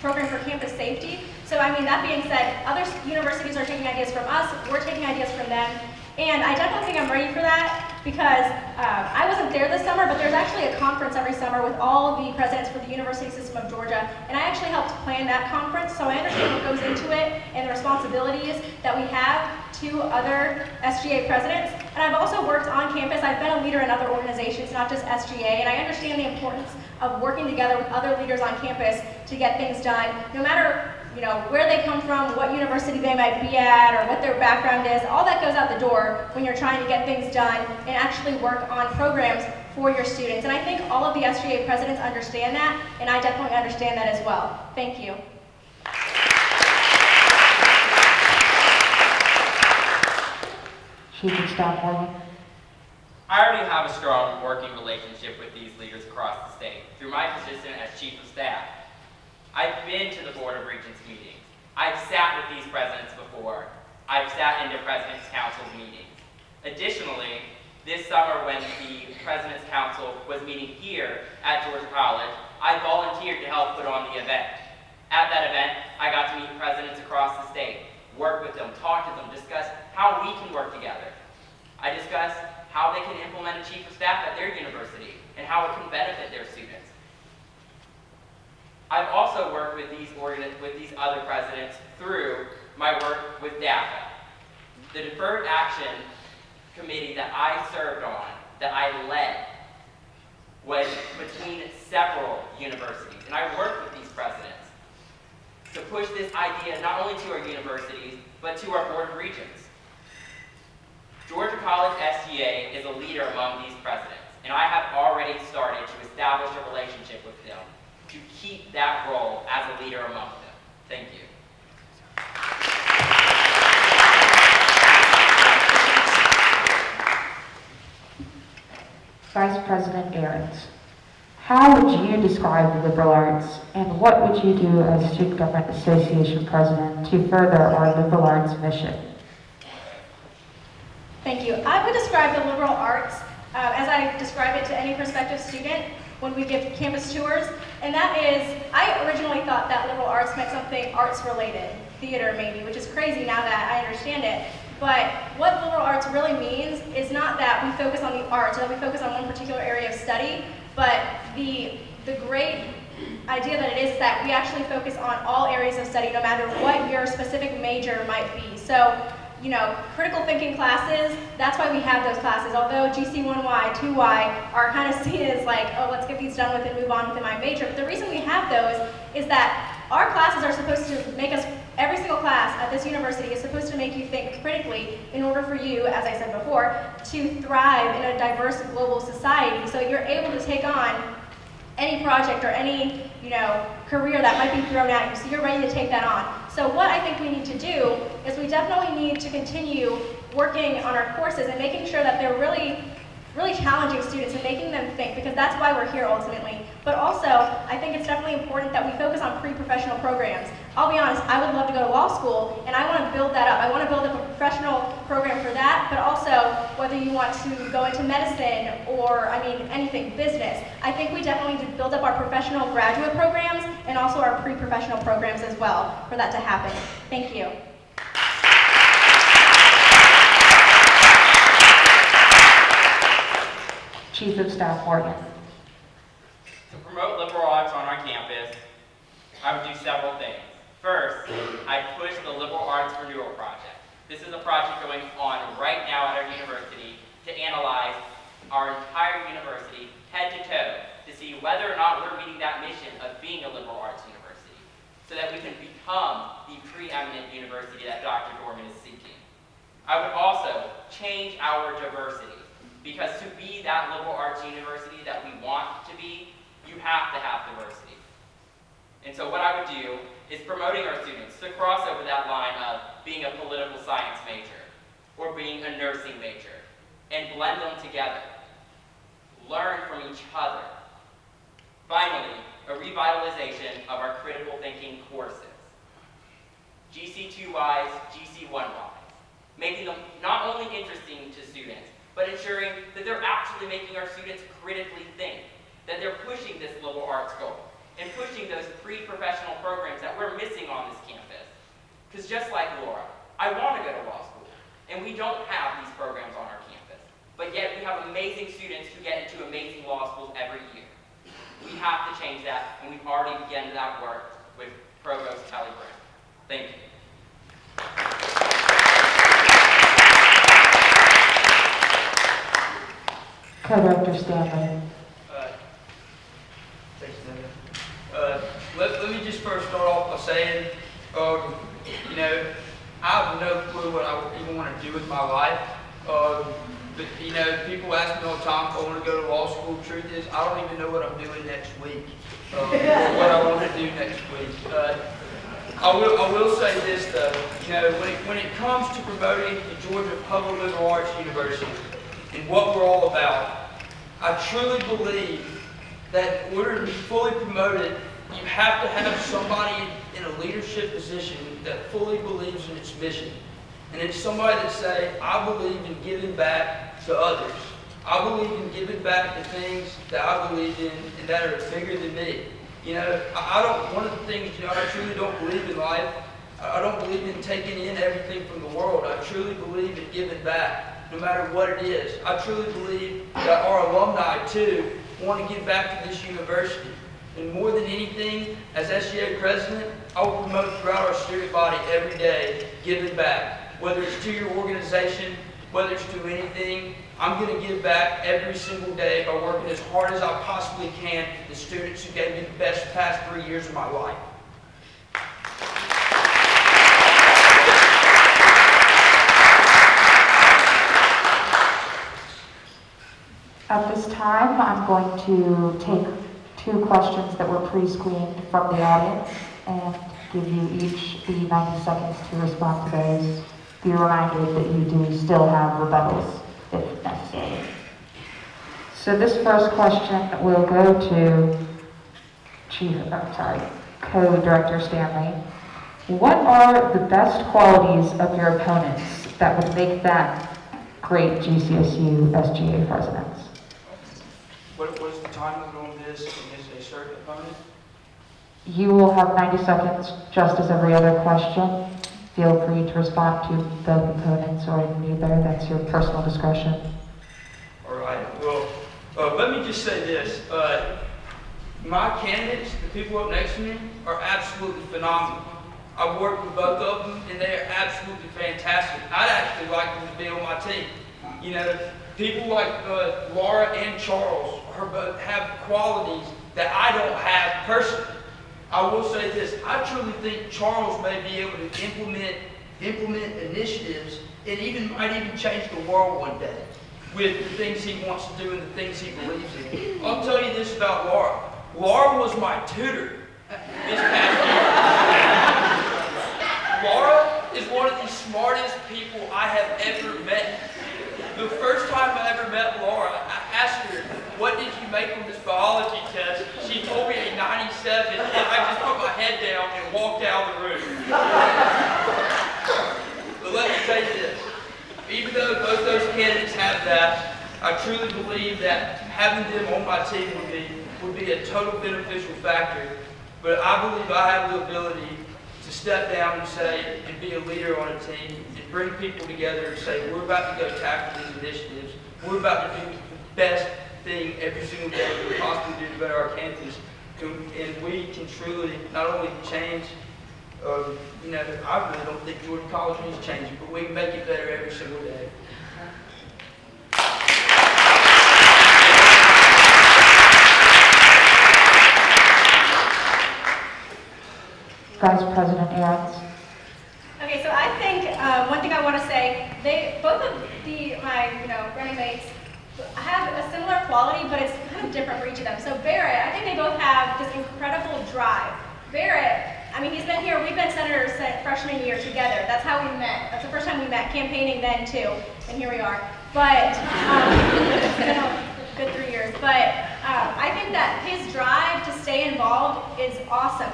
program for campus safety. So that being said, other universities are taking ideas from us, we're taking ideas from them, and I definitely think I'm ready for that because I wasn't there this summer, but there's actually a conference every summer with all the presidents for the University System of Georgia, and I actually helped plan that conference, so I understand what goes into it and the responsibilities that we have to other SGA presidents. And I've also worked on campus. I've been a leader in other organizations, not just SGA, and I understand the importance of working together with other leaders on campus to get things done, no matter where they come from, what university they might be at, or what their background is. All that goes out the door when you're trying to get things done and actually work on programs for your students. And I think all of the SGA presidents understand that, and I definitely understand that as well. Thank you. Chief of Staff Morgan. I already have a strong working relationship with these leaders across the state through my position as Chief of Staff. I've been to the Board of Regents meetings. I've sat with these presidents before. I've sat in the President's Council's meetings. Additionally, this summer when the President's Council was meeting here at Georgia College, I volunteered to help put on the event. At that event, I got to meet presidents across the state, work with them, talk to them, discuss how we can work together. I discussed how they can implement a chief of staff at their university and how it can benefit their students. I've also worked with these other presidents through my work with DAPA. The Deferred Action Committee that I served on, that I led, was between several universities. And I worked with these presidents to push this idea not only to our universities, but to our Board of Regents. Georgia College SGA is a leader among these presidents, and I have already started to establish a relationship with them to keep that role as a leader among them. Thank you. Vice President Ahrens, how would you describe the liberal arts, and what would you do as Student Government Association President to further our liberal arts mission? Thank you. I would describe the liberal arts as I describe it to any prospective student when we give campus tours, and that is, I originally thought that liberal arts meant something arts related, theater maybe, which is crazy now that I understand it. But what liberal arts really means is not that we focus on the arts, or that we focus on one particular area of study, but the great idea that it is that we actually focus on all areas of study, no matter what your specific major might be. So, you know, critical thinking classes, that's why we have those classes. Although GC1Y, 2Y are kind of seen as like, oh, let's get these done with and move on within my major. But the reason we have those is that our classes are supposed to make us, every single class at this university is supposed to make you think critically in order for you, as I said before, to thrive in a diverse global society. So you're able to take on any project or any, you know, career that might be thrown at you, so you're ready to take that on. So what I think we need to do is we definitely need to continue working on our courses and making sure that they're really challenging students and making them think, because that's why we're here ultimately. But also, I think it's definitely important that we focus on pre-professional programs. I'll be honest, I would love to go to law school, and I want to build that up. I want to build up a professional program for that, but also whether you want to go into medicine or, I mean, anything, business. I think we definitely need to build up our professional graduate programs and also our pre-professional programs as well for that to happen. Thank you. Chief of Staff Morgan. To promote liberal arts on our campus, I would do several things. First, I'd push the Liberal Arts Renewal Project. This is a project going on right now at our university to analyze our entire university head to toe to see whether or not we're meeting that mission of being a liberal arts university, so that we can become the preeminent university that Dr. Dorman is seeking. I would also change our diversity, because to be that liberal arts university that we want to be, you have to have diversity. And so what I would do is promoting our students to cross over that line of being a political science major or being a nursing major and blend them together. Learn from each other. Finally, a revitalization of our critical thinking courses. GC2Ys, GC1Ys, making them not only interesting to students, but ensuring that they're actually making our students critically think, that they're pushing this liberal arts goal, and pushing those pre-professional programs that we're missing on this campus. Because just like Laura, I want to go to law school, and we don't have these programs on our campus, but yet we have amazing students who get into amazing law schools every year. We have to change that, and we've already begun that work with Provost Kelly Brown. Thank you. Co-Director Stanley. Thanks, Linda. Let me just first start off by saying, you know, I have no clue what I would even want to do with my life. But, you know, people ask me all the time if I want to go to law school. The truth is, I don't even know what I'm doing next week, what I want to do next week. I will say this, though. You know, when it comes to promoting the Georgia Public Liberal Arts University and what we're all about, I truly believe that in order to be fully promoted, you have to have somebody in a leadership position that fully believes in its mission. And it's somebody that say, I believe in giving back to others. I believe in giving back to things that I believe in and that are bigger than me. You know, one of the things, you know, I truly don't believe in life. I don't believe in taking in everything from the world. I truly believe in giving back, no matter what it is. I truly believe that our alumni, too, want to give back to this university. And more than anything, as SGA President, I will promote throughout our student body every day, giving back. Whether it's to your organization, whether it's to anything, I'm going to give back every single day by working as hard as I possibly can for the students who gave me the best past 3 years of my life. At this time, I'm going to take 2 questions that were pre-screened from the audience and give you each the 90 seconds to respond to those. Be reminded that you do still have rebuttals if necessary. So this first question will go to Co-Director Stanley. What are the best qualities of your opponents that would make them great GCSU SGA presidents? What was the time limit on this against a certain opponent? You will have 90 seconds, just as every other question. Feel free to respond to both opponents or neither. That's your personal discretion. All right. Well, let me just say this. My candidates, the people up next to me, are absolutely phenomenal. I've worked with both of them, and they are absolutely fantastic. I'd actually like them to be on my team. You know, people like Laura and Charles have qualities that I don't have personally. I will say this, I truly think Charles may be able to implement initiatives and might even change the world one day with the things he wants to do and the things he believes in. I'll tell you this about Laura. Laura was my tutor this past year. Laura is one of the smartest people I have ever met. The first time I ever met Laura, I asked her, what did you make on this biology test? She told me a 97, and I just put my head down and walked out of the room. But let me tell you this, even though both those candidates have that, I truly believe that having them on my team would be a total beneficial factor. But I believe I have the ability to step down and say, and be a leader on a team, and bring people together and say, we're about to go tackle these initiatives. We're about to do the best thing every single day we can possibly do to better our campus. And we can truly not only change, you know, I really don't think Jordan College needs changing, but we can make it better every single day. Vice President Ahrens. Okay, so I think one thing I want to say, both of my running mates have a similar quality, but it's kind of different for each of them. So Barrett, I think they both have this incredible drive. Barrett, I mean, he's been here, we've been senators since freshman year together. That's how we met. That's the first time we met, campaigning then too, and here we are. But, it's been a good 3 years. But I think that his drive to stay involved is awesome.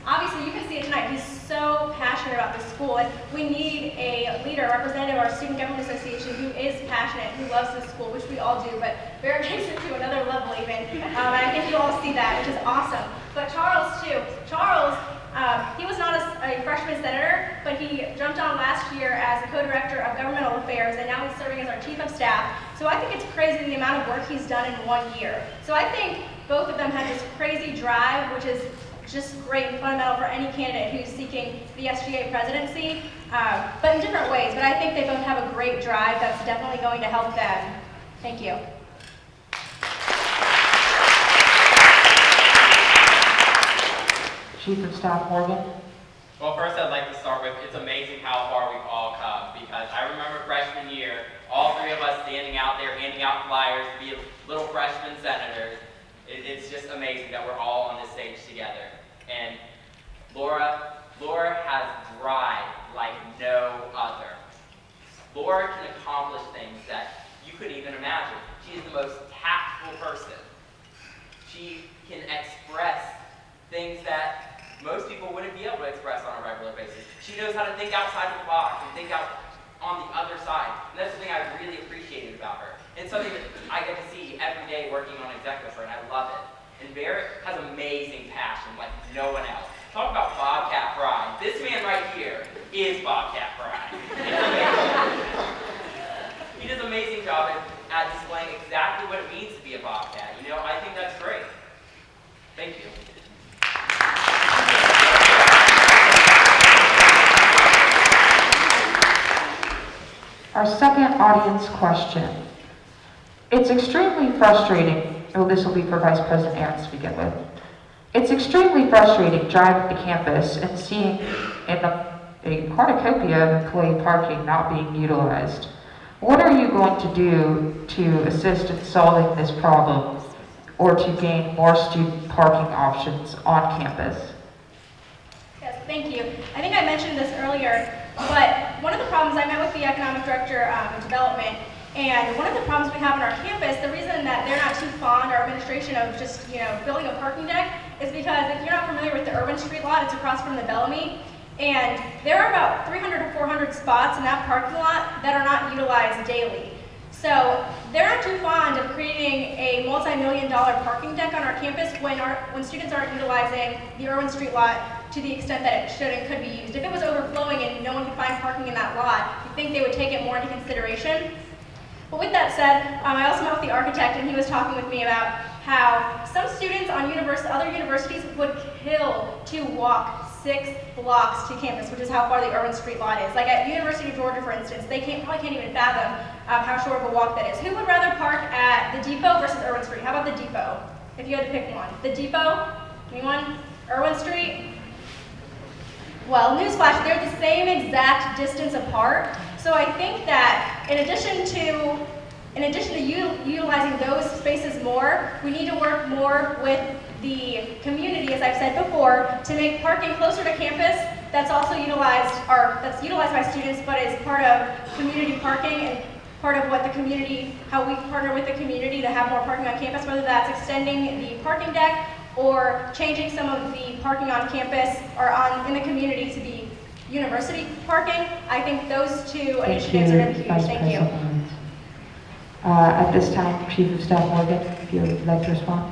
Obviously, you can see it tonight, he's so passionate about this school, and we need a leader, a representative of our Student Government Association who is passionate, who loves this school, which we all do, but Barrett takes it to another level even, and I think you all see that, which is awesome. But Charles, too. Charles, he was not a freshman senator, but he jumped on last year as the co-director of governmental affairs, and now he's serving as our chief of staff. So I think it's crazy the amount of work he's done in 1 year. So I think both of them have this crazy drive, which is just great and fundamental for any candidate who's seeking the SGA presidency, but in different ways. But I think they both have a great drive that's definitely going to help them. Thank you. Chief of Staff Morgan. Well, first I'd like to start with, it's amazing how far we've all come, because I remember freshman year, all 3 of us standing out there handing out flyers to be little freshman senators. It's just amazing that we're all on this stage together. And Laura has drive like no other. Laura can accomplish things that you couldn't even imagine. She is the most tactful person. She can express things that most people wouldn't be able to express on a regular basis. She knows how to think outside the box and think out on the other side. And that's the thing I really appreciated about her. And something that I get to see every day working on executive for, and I love it. And Barrett has amazing passion like no one else. Talk about Bobcat pride. This man right here is Bobcat pride. He does an amazing job at displaying exactly what it means to be a Bobcat. You know, I think that's great. Thank you. Our second audience question. It's extremely frustrating, well, this will be for Vice President Ahrens to begin with. It's extremely frustrating driving to campus and seeing a cornucopia of employee parking not being utilized. What are you going to do to assist in solving this problem or to gain more student parking options on campus? Yes, thank you. I think I mentioned this earlier, but one of the problems, I met with the economic director of development, and one of the problems we have on our campus, the reason that they're not too fond, our administration, of just, building a parking deck is because if you're not familiar with the Irwin Street lot, it's across from the Bellamy, and there are about 300 to 400 spots in that parking lot that are not utilized daily. So they're not too fond of creating a multi-million-dollar parking deck on our campus when students aren't utilizing the Irwin Street lot to the extent that it should and could be used. If it was overflowing and no one could find parking in that lot, you'd think they would take it more into consideration. But with that said, I also met with the architect, and he was talking with me about how some students on other universities would kill to walk 6 blocks to campus, which is how far the Irwin Street lot is. Like at University of Georgia, for instance, they probably can't even fathom how short of a walk that is. Who would rather park at the Depot versus Irwin Street? How about the Depot, if you had to pick one? The Depot? Anyone? Irwin Street? Well, newsflash, they're the same exact distance apart. So I think that in addition to utilizing those spaces more, we need to work more with the community, as I've said before, to make parking closer to campus that's also utilized by students, but is part of community parking and part of what the community, how we partner with the community to have more parking on campus, whether that's extending the parking deck or changing some of the parking on campus or in the community to be university parking. I think those two initiatives are going to be huge. Thank you. At this time, Chief of Staff Morgan, if you would like to respond.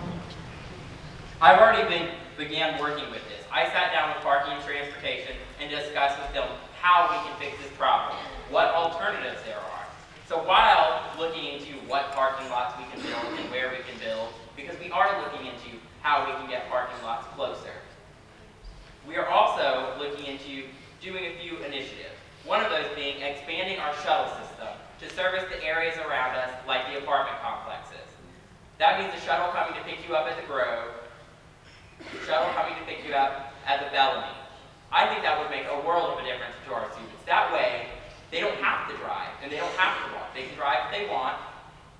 I've already began working with this. I sat down with parking and transportation and discussed with them how we can fix this problem, what alternatives there are. So while looking into what parking lots we can build and where we can build, because we are looking into how we can get parking lots closer. We are also looking into doing a few initiatives. One of those being expanding our shuttle system to service the areas around us, like the apartment complexes. That means the shuttle coming to pick you up at the Grove, the shuttle coming to pick you up at the Bellamy. I think that would make a world of a difference to our students. That way, they don't have to drive, and they don't have to walk. They can drive if they want,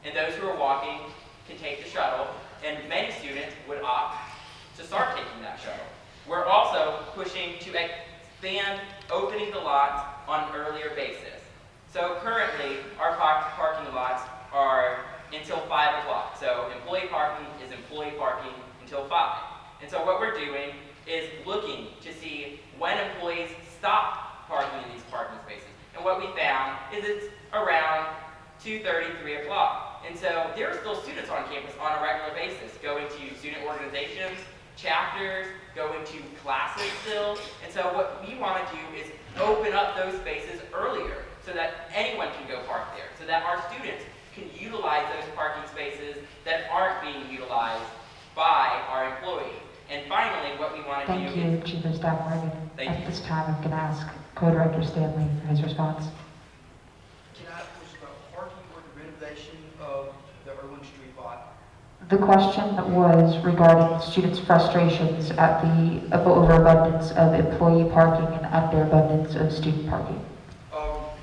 and those who are walking can take the shuttle, and many students would opt to start taking that shuttle. We're also pushing to expand opening the lots on an earlier basis. So currently, our parking lots are until 5 o'clock. So employee parking is employee parking until 5. And so what we're doing is looking to see when employees stop parking in these parking spaces. And what we found is it's around 2:30, 3 o'clock. And so there are still students on campus on a regular basis, going to student organizations, chapters, going to classes still. And so what we want to do is open up those spaces earlier so that anyone can go park there, so that our students can utilize those parking spaces that aren't being utilized by our employees. And finally, what we want to do is... Thank you, Chief of Staff Morgan. Thank you. At this time, I'm going to ask Co-Director Stanley for his response. Can I ask about parking or the renovation of the Irwin Street lot? The question was regarding students' frustrations at the overabundance of employee parking and underabundance of student parking. Well,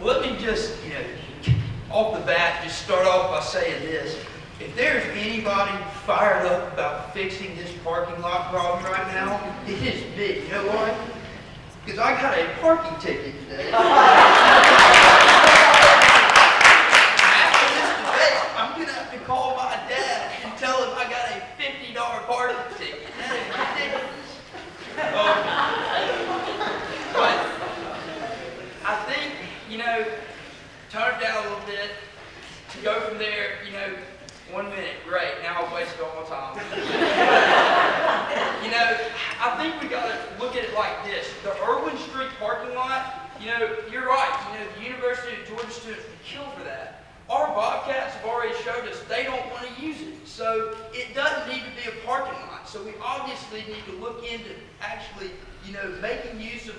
let me just, off the bat, just start off by saying this. If there's anybody fired up about fixing this parking lot problem right now, it is me. You know why? Because I got a parking ticket today. After this debate, I'm going to have to call my dad and tell him I got a $50 parking ticket. That is ridiculous. But I think, turn it down a little bit. To go from there, 1 minute, great. Now I've wasted all my time. I think we got to look at it like this. The Irwin Street parking lot, you're right. The University of Georgia students would kill for that. Our Bobcats have already showed us they don't want to use it. So it doesn't need to be a parking lot. So we obviously need to look into actually, making use of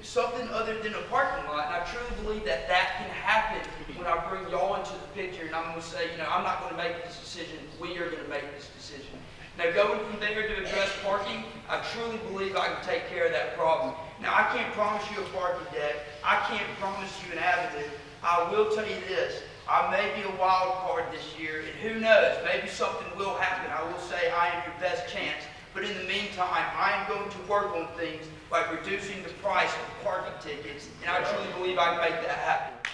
something other than a parking lot. And I truly believe that can happen when I bring y'all into the picture, and I'm going to say, I'm not going to make this decision. We are going to make this decision. Now, going from there to address parking, I truly believe I can take care of that problem. Now, I can't promise you a parking deck. I can't promise you an avenue. I will tell you this, I may be a wild card this year, and who knows, maybe something will happen. I will say I am your best chance, but in the meantime, I am going to work on things like reducing the price of parking tickets, and I truly believe I can make that happen.